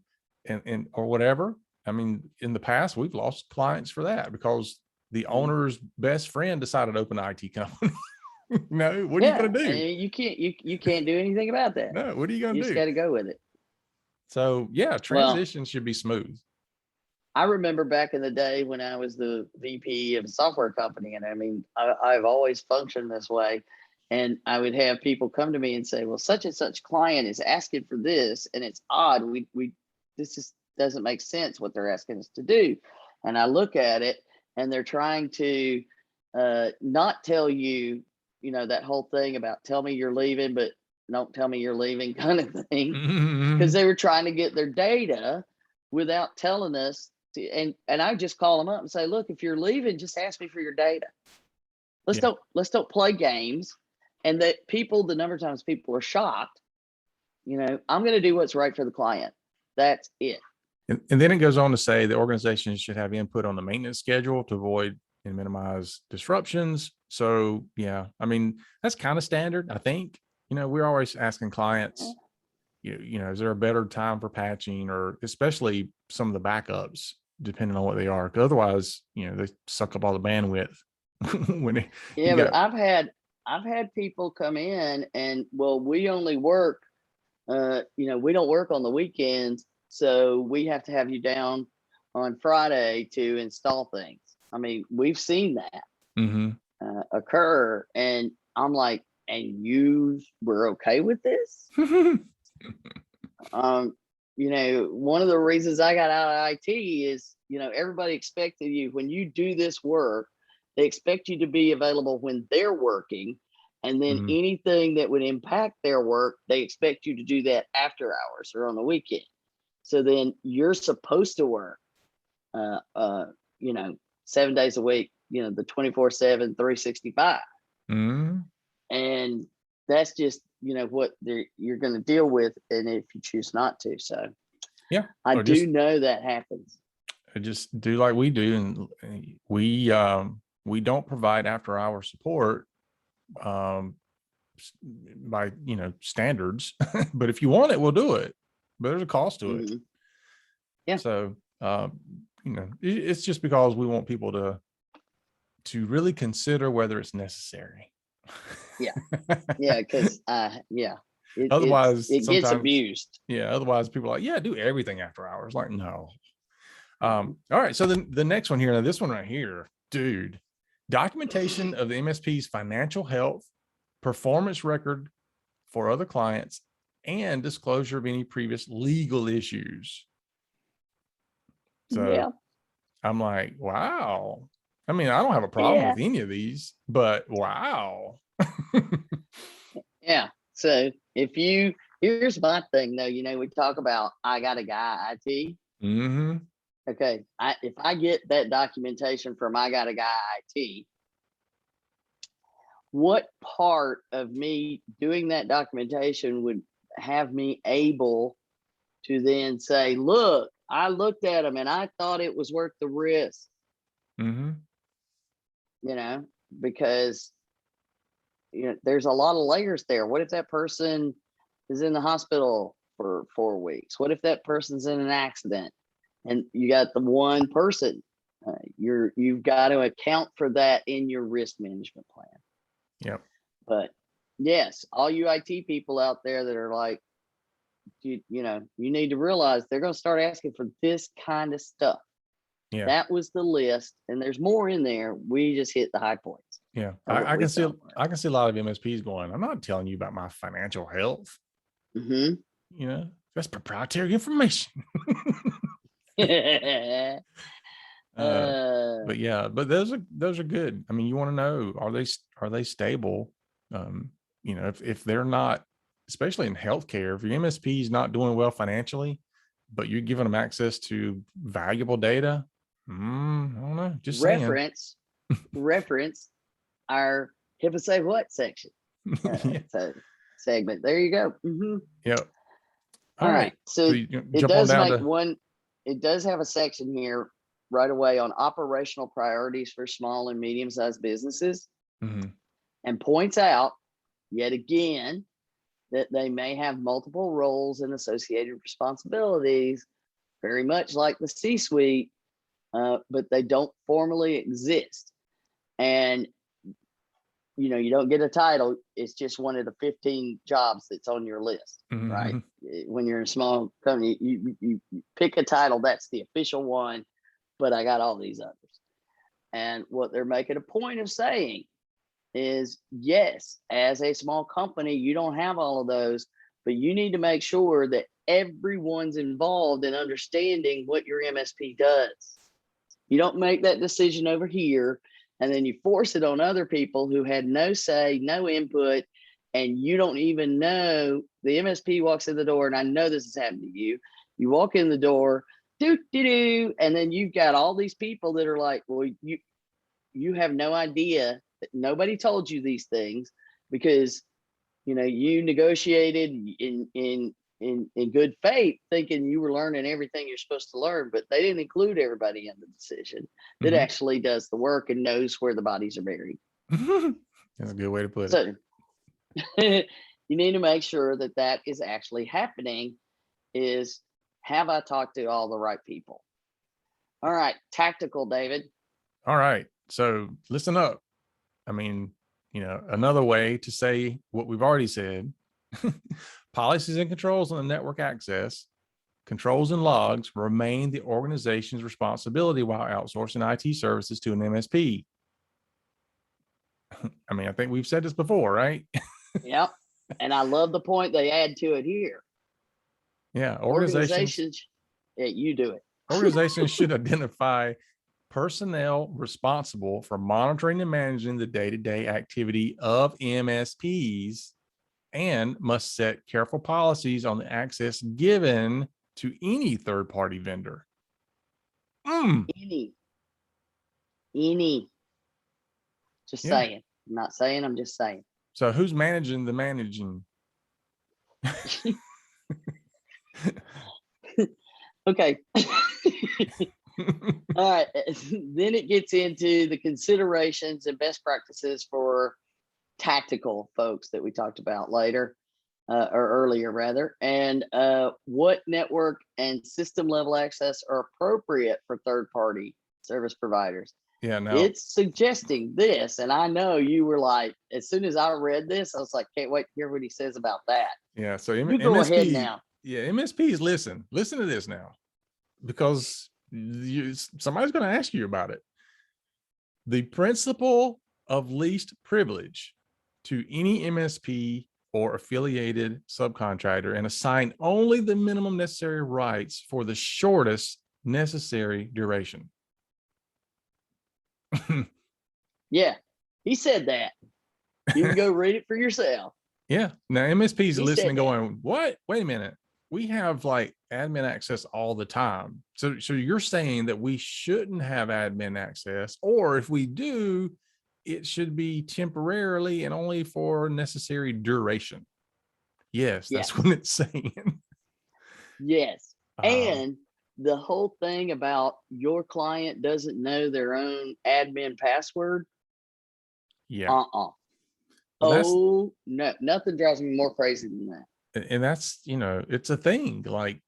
and or whatever. I mean, in the past, we've lost clients for that because the owner's best friend decided to open an IT company. No, what are you going to do? You can't do anything about that. No, what are you going to do? You just got to go with it. So yeah, transition should be smooth. I remember back in the day when I was the VP of a software company, and I mean, I've always functioned this way. And I would have people come to me and say, well, such and such client is asking for this, and it's odd. This just doesn't make sense what they're asking us to do. And I look at it, and they're trying to not tell you, that whole thing about tell me you're leaving, but don't tell me you're leaving kind of thing, because they were trying to get their data without telling us. And I just call them up and say, look, if you're leaving, just ask me for your data. Let's don't play games. And that the number of times people are shocked, I'm going to do what's right for the client. That's it. And then it goes on to say the organization should have input on the maintenance schedule to avoid and minimize disruptions. So yeah, I mean, that's kind of standard, I think. We're always asking clients, is there a better time for patching, or especially some of the backups, depending on what they are. Because otherwise, they suck up all the bandwidth. But I've had people come in and, well, we only work, we don't work on the weekends, so we have to have you down on Friday to install things. I mean, we've seen that occur, and I'm like, and you were okay with this? One of the reasons I got out of IT is, everybody expected you, when you do this work, they expect you to be available when they're working. And then anything that would impact their work, they expect you to do that after hours or on the weekend. So then you're supposed to work, 7 days a week, the 24/7, 365. And that's just, what you're going to deal with. And if you choose not to, so yeah, I do know that happens. just do like we do, and we don't provide after hour support by standards, but if you want it, we'll do it. But there's a cost to it. Yeah. So it's just because we want people to really consider whether it's necessary. Yeah. Because Otherwise, it gets abused. Yeah. Otherwise, people are like, yeah, do everything after hours. Like, no. All right. So then the next one here, now this one right here, dude, documentation of the MSP's financial health, performance record for other clients, and disclosure of any previous legal issues. So yeah. I'm like, wow. I mean, I don't have a problem with any of these, but wow. Yeah. So here's my thing though, we talk about, I got a guy IT. Mm-hmm. Okay. If I get that documentation from I got a guy IT, what part of me doing that documentation would have me able to then say, look, I looked at him and I thought it was worth the risk, Mm-hmm. Because there's a lot of layers there. What if that person is in the hospital for 4 weeks? What if that person's in an accident and you got the one person? You've got to account for that in your risk management plan. Yep. But yes, all you IT people out there that are like, you need to realize they're going to start asking for this kind of stuff. Yeah. That was the list, and there's more in there. We just hit the high points. Yeah. I can see a lot of MSPs going, I'm not telling you about my financial health. Mm-hmm. That's proprietary information. But yeah, but those are good. I mean, you want to know, are they stable? If they're not, especially in healthcare, if your MSP is not doing well financially, but you're giving them access to valuable data, I don't know. Just reference our HIPAA say what section. So segment. There you go. Mm-hmm. Yep. All right. So it does make one. It does have a section here right away on operational priorities for small and medium-sized businesses, and points out yet again that they may have multiple roles and associated responsibilities, very much like the C-suite, but they don't formally exist. And you don't get a title. It's just one of the 15 jobs that's on your list, right? When you're in a small company, you pick a title, that's the official one, but I got all these others. And what they're making a point of saying is, yes, as a small company, you don't have all of those, but you need to make sure that everyone's involved in understanding what your MSP does. You don't make that decision over here and then you force it on other people who had no say, no input, and you don't even know. The MSP walks in the door, and I know this has happened to you. You walk in the door, and then you've got all these people that are like, well, you have no idea that nobody told you these things because you negotiated in good faith, thinking you were learning everything you're supposed to learn, but they didn't include everybody in the decision that actually does the work and knows where the bodies are buried. That's a good way to put it. So you need to make sure that is actually happening. Is, have I talked to all the right people? All right, tactical, David. All right, so listen up. I mean, another way to say what we've already said. Policies and controls on the network access, controls and logs remain the organization's responsibility while outsourcing IT services to an MSP. I mean, I think we've said this before, right? Yep. And I love the point they add to it here. Yeah. Organizations. Yeah, you do it. Organizations should identify personnel responsible for monitoring and managing the day-to-day activity of MSPs and must set careful policies on the access given to any third-party vendor. Any. Just saying. I'm not saying, I'm just saying. So who's managing the managing? Okay. All right. Then it gets into the considerations and best practices for tactical folks that we talked about later, or earlier rather, and what network and system level access are appropriate for third party service providers. Yeah, no. It's suggesting this, and I know you were like, as soon as I read this, I was like, can't wait to hear what he says about that. Yeah. So You go ahead now. Yeah, MSPs, listen to this now, because somebody's going to ask you about it. The principle of least privilege to any MSP or affiliated subcontractor and assign only the minimum necessary rights for the shortest necessary duration. Yeah, he said that. You can go read it for yourself. Yeah. Now MSPs are He listening, said that. going, "What? Wait a minute. We have like admin access all the time. So you're saying that we shouldn't have admin access, or if we do, it should be temporarily and only for necessary duration." Yes, that's Yes. what it's saying. Yes. And the whole thing about your client doesn't know their own admin password. Yeah. Well, oh no, nothing drives me more crazy than that. And that's, it's a thing. Like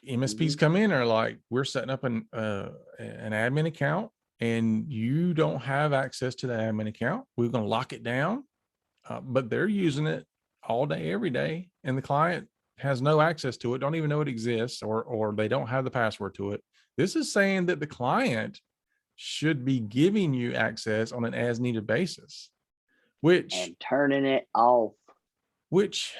MSPs come in and are like, we're setting up an admin account and you don't have access to the admin account. We're going to lock it down. But they're using it all day, every day. And the client has no access to it, don't even know it exists, or they don't have the password to it. This is saying that the client should be giving you access on an as needed basis, And turning it off. which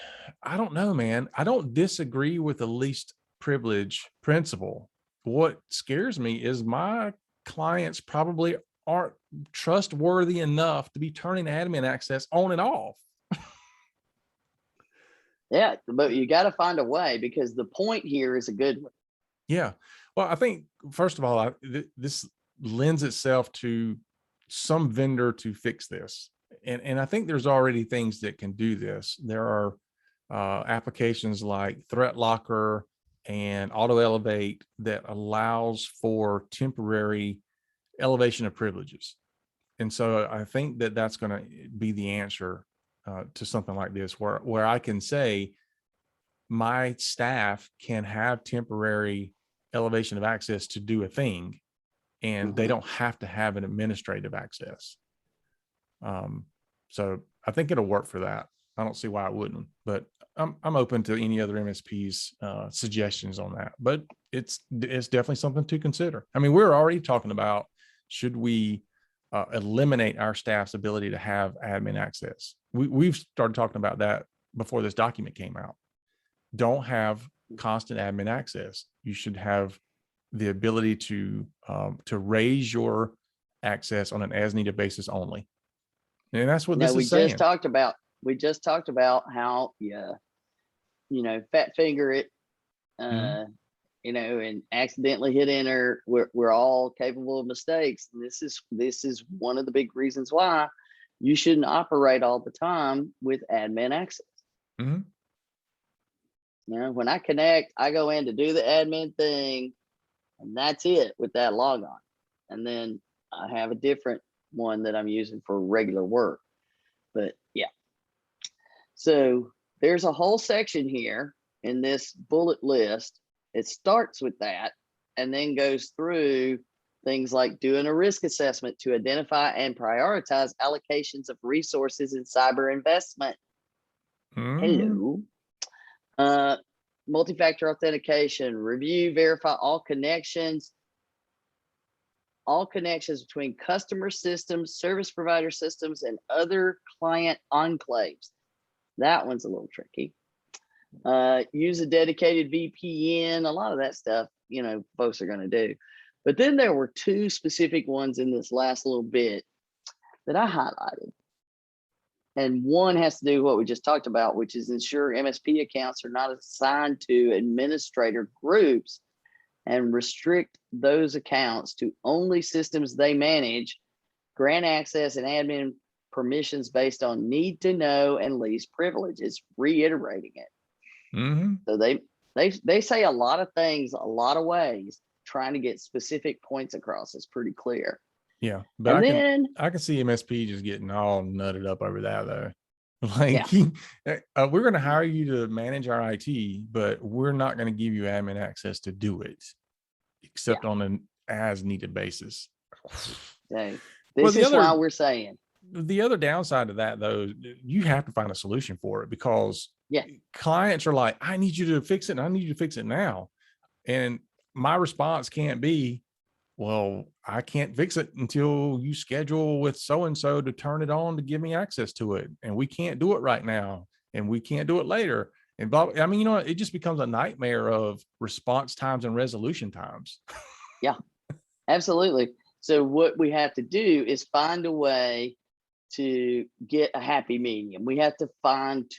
I don't know, man. I don't disagree with the least privilege principle. What scares me is my clients probably aren't trustworthy enough to be turning admin access on and off. Yeah, but you got to find a way, because the point here is a good one. Yeah. Well, I think, first of all, this lends itself to some vendor to fix this. And I think there's already things that can do this. There are applications like Threat Locker and Auto Elevate that allows for temporary elevation of privileges. And so I think that that's going to be the answer to something like this, where I can say my staff can have temporary elevation of access to do a thing, and they don't have to have an administrative access. So I think it'll work for that. I don't see why it wouldn't, but I'm open to any other MSP's suggestions on that. But it's definitely something to consider. I mean, we're already talking about, should we eliminate our staff's ability to have admin access? We've started talking about that before this document came out. Don't have constant admin access. You should have the ability to raise your access on an as needed basis only. And that's what this is saying. We just talked about how, fat finger it, and accidentally hit enter. We're all capable of mistakes. And this is one of the big reasons why you shouldn't operate all the time with admin access. When I connect, I go in to do the admin thing, and that's it with that logon. And then I have a different one that I'm using for regular work. But yeah. So there's a whole section here in this bullet list. It starts with that and then goes through things like doing a risk assessment to identify and prioritize allocations of resources in cyber investment. Hello. Multi-factor authentication, review, verify all connections between customer systems, service provider systems, and other client enclaves. That one's a little tricky. Use a dedicated VPN, a lot of that stuff, folks are going to do. But then there were two specific ones in this last little bit that I highlighted. And one has to do with what we just talked about, which is ensure MSP accounts are not assigned to administrator groups, and restrict those accounts to only systems they manage, grant access and admin permissions based on need to know and least privileges, reiterating it. So they say a lot of things, a lot of ways, trying to get specific points across is pretty clear. Yeah, but And I can see MSP just getting all nutted up over that though. Like, we're going to hire you to manage our IT, but we're not going to give you admin access to do it, except on an as needed basis. This is why we're saying the other downside of that, though, you have to find a solution for it, because clients are like, I need you to fix it, and I need you to fix it now. And my response can't be, well, I can't fix it until you schedule with so-and-so to turn it on to give me access to it. And we can't do it right now. And we can't do it later. And blah, I mean, it just becomes a nightmare of response times and resolution times. Yeah, absolutely. So what we have to do is find a way to get a happy medium. We have to find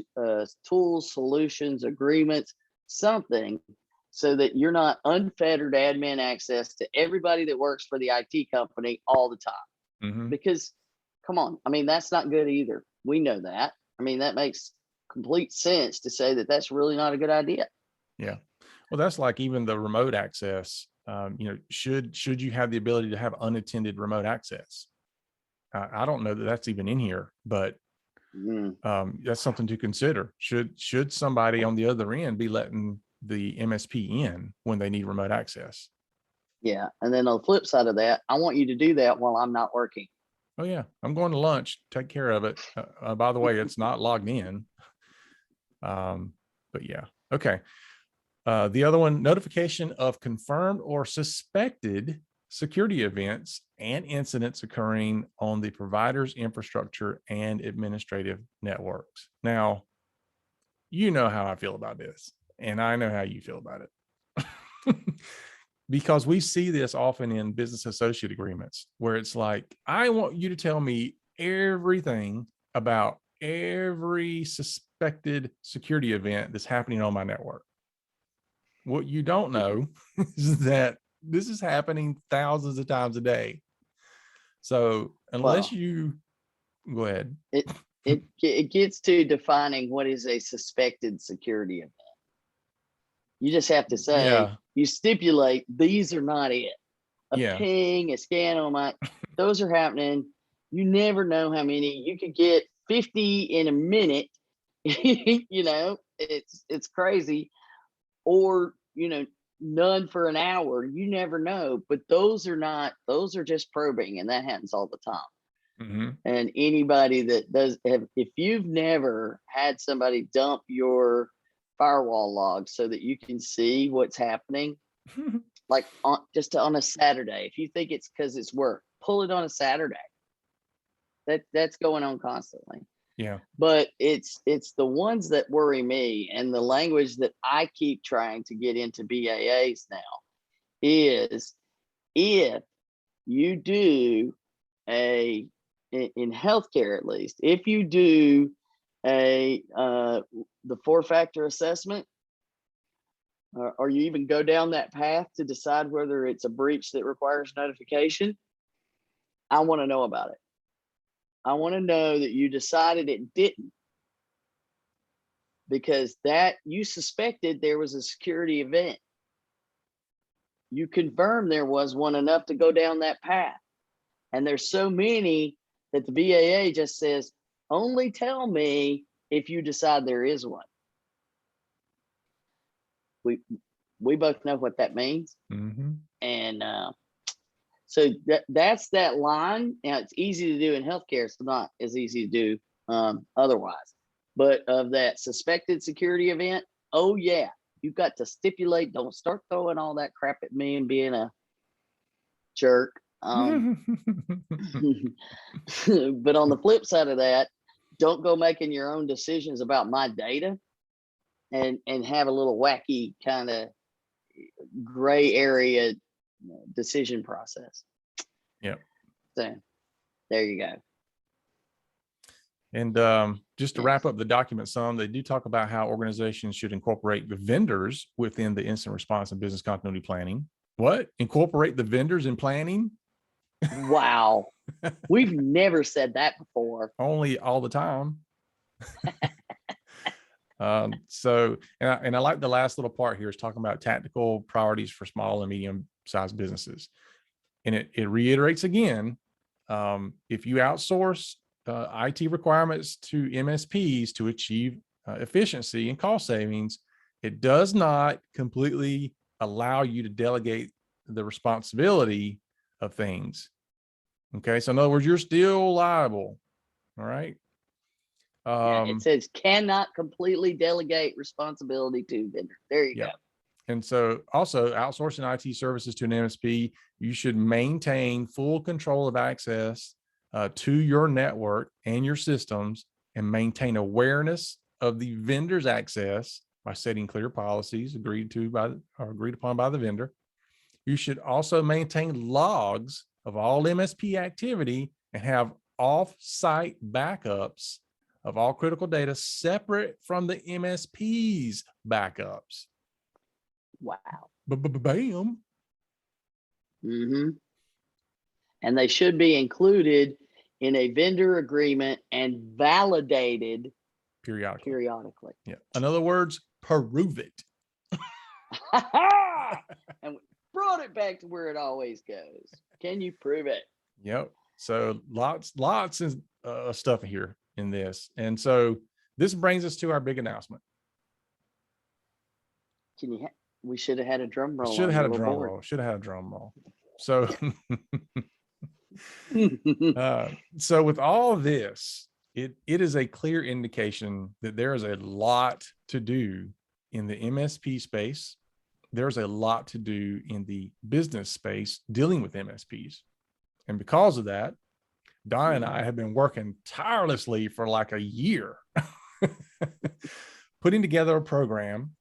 tools, solutions, agreements, something, so that you're not unfettered admin access to everybody that works for the IT company all the time. Because, come on, I mean, that's not good either. We know that. I mean, that makes complete sense to say that that's really not a good idea. Yeah. Well, that's like even the remote access. Should you have the ability to have unattended remote access? I don't know that that's even in here, but that's something to consider. Should somebody on the other end be letting the MSP in when they need remote access? Yeah. And then on the flip side of that, I want you to do that while I'm not working. Oh yeah, I'm going to lunch. Take care of it. By the way, it's not logged in. But yeah. Okay. The other one, notification of confirmed or suspected security events and incidents occurring on the provider's infrastructure and administrative networks. Now, you know how I feel about this, and I know how you feel about it. Because we see this often in business associate agreements, where it's like, I want you to tell me everything about every suspected security event that's happening on my network. What you don't know is that this is happening thousands of times a day. So unless you go ahead, it gets to defining what is a suspected security event. You just have to say, you stipulate these are not it. A ping, a scan on my, those are happening. You never know how many. You could get 50 in a minute. It's crazy. Or, none for an hour. You never know. But those are just probing, and that happens all the time. And anybody that does if you've never had somebody dump your firewall logs so that you can see what's happening, like just on a Saturday, if you think it's because it's work, pull it on a Saturday. That's going on constantly. Yeah. But it's the ones that worry me, and the language that I keep trying to get into BAAs now is, if you do in healthcare, at least, if you do the 4-factor assessment, or you even go down that path to decide whether it's a breach that requires notification, I want to know about it. I want to know that you decided it didn't, because that you suspected there was a security event. You confirmed there was one enough to go down that path. And there's so many that the BAA just says, only tell me if you decide there is one. We both know what that means. And so that's that line. Now, it's easy to do in healthcare. It's not as easy to do otherwise. But of that suspected security event, oh yeah, you've got to stipulate. Don't start throwing all that crap at me and being a jerk. But on the flip side of that, don't go making your own decisions about my data and have a little wacky kind of gray area decision process. Yeah. So there you go. And just to wrap up the document some, they do talk about how organizations should incorporate the vendors within the incident response and business continuity planning. What? Incorporate the vendors in planning? Wow. We've never said that before. Only all the time. And I like the last little part here is talking about tactical priorities for small and medium sized businesses. And it reiterates again, if you outsource IT requirements to MSPs to achieve efficiency and cost savings, it does not completely allow you to delegate the responsibility of things. Okay, so in other words, you're still liable. All right. It says cannot completely delegate responsibility to vendor. There you go. And so also outsourcing IT services to an MSP, you should maintain full control of access to your network and your systems, and maintain awareness of the vendor's access by setting clear policies agreed upon by the vendor. You should also maintain logs of all MSP activity and have off-site backups of all critical data separate from the MSP's backups. Wow. Bam. Mm-hmm. And they should be included in a vendor agreement and validated periodically. Yeah. In other words, prove it. And we brought it back to where it always goes. Can you prove it? Yep. So lots of stuff here in this. And so this brings us to our big announcement. We should have had a drum roll. Should have had a drum roll. Should have had a drum roll. So, so with all of this, it is a clear indication that there is a lot to do in the MSP space. There's a lot to do in the business space dealing with MSPs. And because of that, Don and I have been working tirelessly for like a year, putting together a program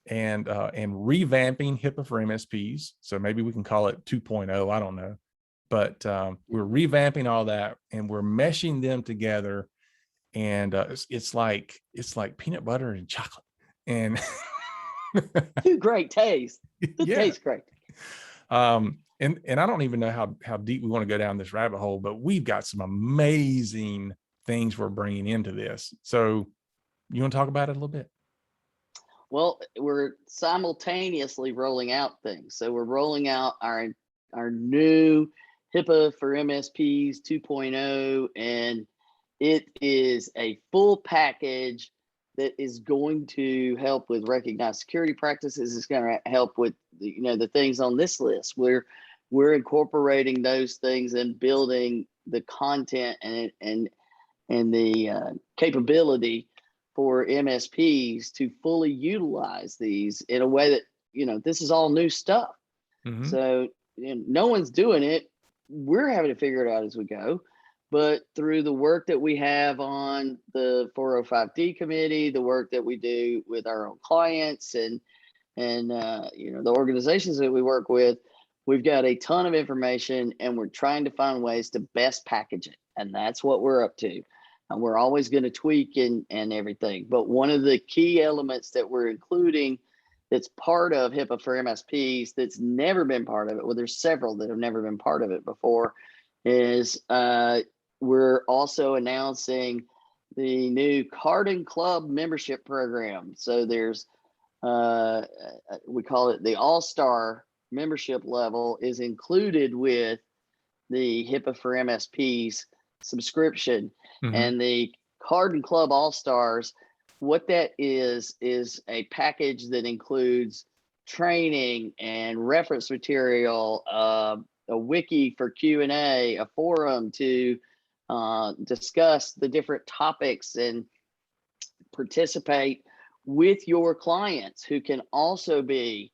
and revamping HIPAA for MSPs. So maybe we can call it 2.0. I don't know, but we're revamping all that, and we're meshing them together. And it's like peanut butter and chocolate, and two great tastes. It tastes great. And I don't even know how deep we want to go down this rabbit hole, but we've got some amazing things we're bringing into this. So you want to talk about it a little bit? Well, we're simultaneously rolling out things. So we're rolling out our new HIPAA for MSPs 2.0, and it is a full package that is going to help with recognized security practices. It's going to help with the things on this list. We're incorporating those things and building the content and the capability for MSPs to fully utilize these in a way that, this is all new stuff. Mm-hmm. So no one's doing it. We're having to figure it out as we go. But through the work that we have on the 405D committee, the work that we do with our own clients and the organizations that we work with, we've got a ton of information, and we're trying to find ways to best package it. And that's what we're up to. And we're always going to tweak and everything. But one of the key elements that we're including that's part of HIPAA for MSPs that's never been part of it, well, there's several that have never been part of it before, is we're also announcing the new Cardin Club membership program. So there's, we call it the All-Star membership level is included with the HIPAA for MSPs subscription. Mm-hmm. And the Cardin Club All-Stars, what that is a package that includes training and reference material, a wiki for Q&A, a forum to discuss the different topics and participate with your clients who can also be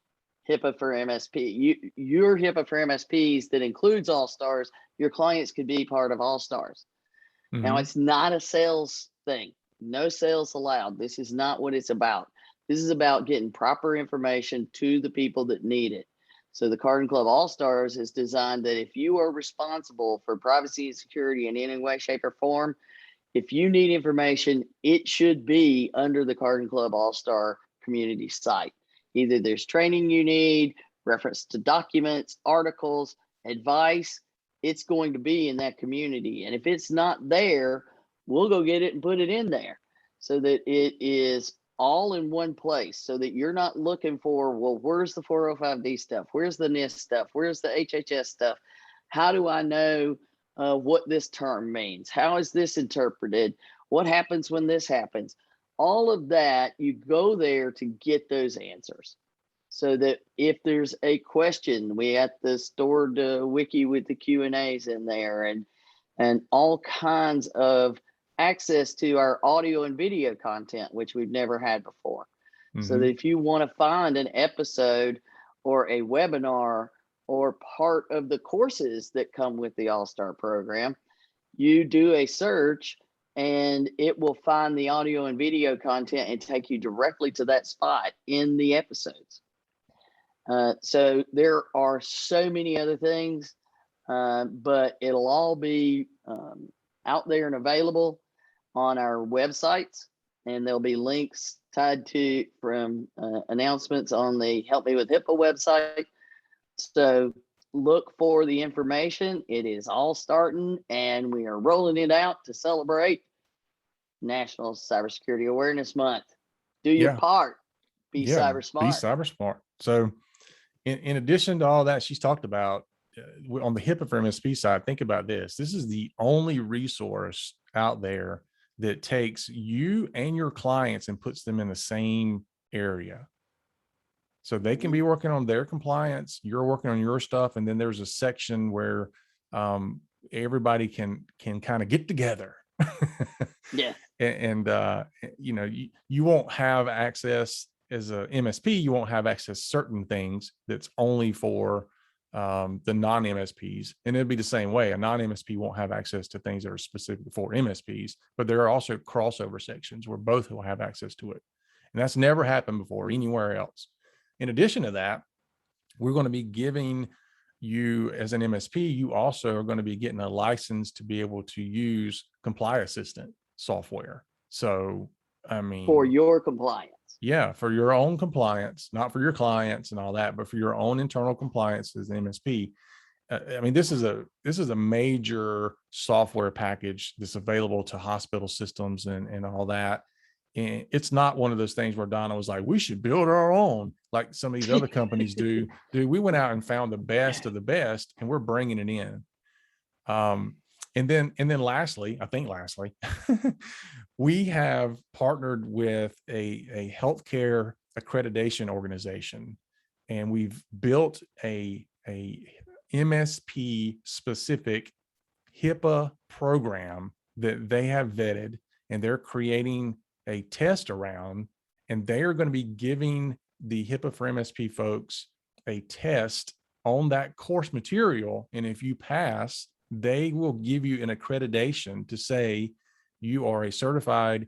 HIPAA for MSP. Your HIPAA for MSPs that includes All-Stars, your clients could be part of All-Stars. Mm-hmm. Now, it's not a sales thing. No sales allowed. This is not what it's about. This is about getting proper information to the people that need it. So the Cardin Club All-Stars is designed that if you are responsible for privacy and security in any way, shape, or form, if you need information, it should be under the Cardin Club All-Star community site. Either there's training you need, reference to documents, articles, advice, it's going to be in that community. And if it's not there, we'll go get it and put it in there so that it is all in one place so that you're not looking for, well, where's the 405D stuff? Where's the NIST stuff? Where's the HHS stuff? How do I know what this term means? How is this interpreted? What happens when this happens? All of that, you go there to get those answers. So that if there's a question, we got the stored wiki with the Q&As in there, and all kinds of access to our audio and video content, which we've never had before. So that if you want to find an episode or a webinar or part of the courses that come with the All-Star program, you do a search and it will find the audio and video content and take you directly to that spot in the episodes. So there are so many other things, but it'll all be out there and available on our websites, and there'll be links tied to from announcements on the Help Me with HIPAA website. So look for the information. It is all starting, and we are rolling it out to celebrate National Cybersecurity Awareness Month. Do your part. Be cyber smart. Be cyber smart. So in addition to all that she's talked about, on the HIPAA for MSP side, think about this. This is the only resource out there that takes you and your clients and puts them in the same area. So they can be working on their compliance, you're working on your stuff, and then there's a section where everybody can kind of get together. Yeah. And you know, you won't have access as a MSP, you won't have access to certain things that's only for the non-MSPs. And it'll be the same way. A non-MSP won't have access to things that are specific for MSPs, but there are also crossover sections where both will have access to it. And that's never happened before anywhere else. In addition to that, we're going to be giving you, as an MSP, you also are going to be getting a license to be able to use Comply Assistant software. So, I mean, for your compliance. Yeah, for your own compliance, not for your clients and all that, but for your own internal compliance as an MSP. I mean, this is a major software package that's available to hospital systems and all that. And it's not one of those things where Donna was like, we should build our own like some of these other companies do. Dude, we went out and found the best of the best, and we're bringing it in. And then lastly, we have partnered with a healthcare accreditation organization, and we've built a MSP specific HIPAA program that they have vetted, and they're creating a test around, and they are going to be giving the HIPAA for MSP folks a test on that course material. And if you pass, they will give you an accreditation to say you are a certified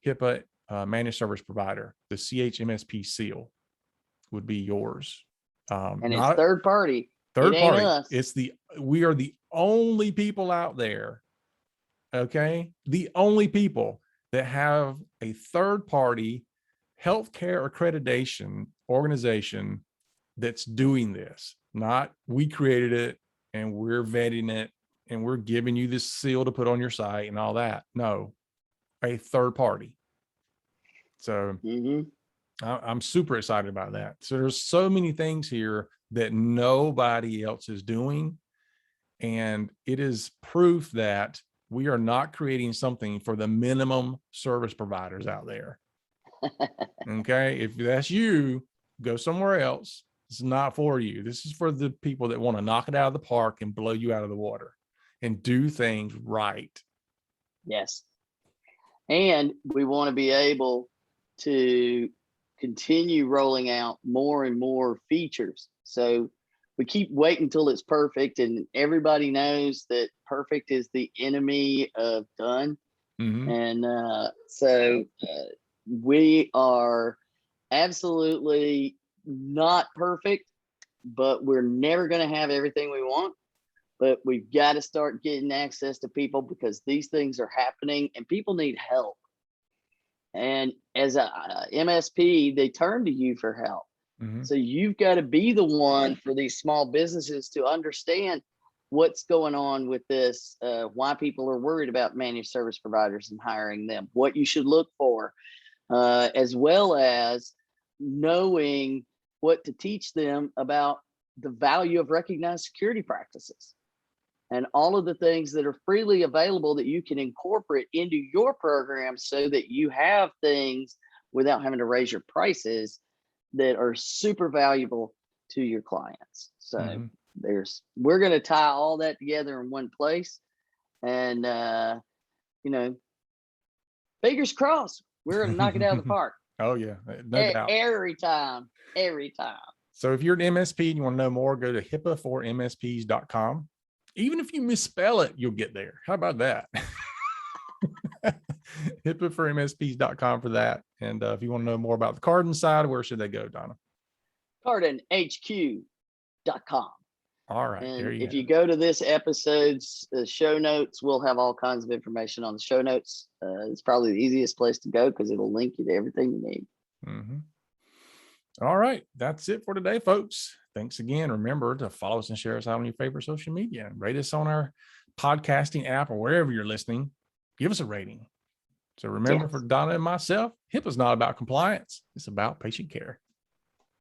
HIPAA managed service provider. The CHMSP seal would be yours. And it's third party. Third party. We are the only people out there. Okay. The only people that have a third party healthcare accreditation organization that's doing this. Not we created it and we're vetting it and we're giving you this seal to put on your site and all that. No, a third party. So I'm super excited about that. So there's so many things here that nobody else is doing. And it is proof that we are not creating something for the minimum service providers out there. Okay. If that's you, go somewhere else. It's not for you. This is for the people that want to knock it out of the park and blow you out of the water and do things right. Yes. And we want to be able to continue rolling out more and more features. So we keep waiting until it's perfect, and everybody knows that perfect is the enemy of done. And so we are absolutely not perfect, but we're never going to have everything we want. But we've got to start getting access to people because these things are happening and people need help. And as a MSP, they turn to you for help. So you've got to be the one for these small businesses to understand what's going on with this, why people are worried about managed service providers and hiring them, what you should look for, as well as knowing what to teach them about the value of recognized security practices and all of the things that are freely available that you can incorporate into your program so that you have things without having to raise your prices that are super valuable to your clients. So we're going to tie all that together in one place, and fingers crossed, we're going to knock it out of the park. Oh yeah, no doubt. Every time. So if you're an MSP and you want to know more, go to HIPAA4MSPs.com. Even if you misspell it, you'll get there. How about that? HIPAA4MSPs.com for that. And if you want to know more about the Cardin side, where should they go, Donna? CardinHQ.com. All right. And if you go to this episode's show notes, we'll have all kinds of information on the show notes. It's probably the easiest place to go because it'll link you to everything you need. All right. That's it for today, folks. Thanks again. Remember to follow us and share us out on your favorite social media and rate us on our podcasting app or wherever you're listening. Give us a rating. So remember, for Donna and myself, HIPAA is not about compliance. It's about patient care.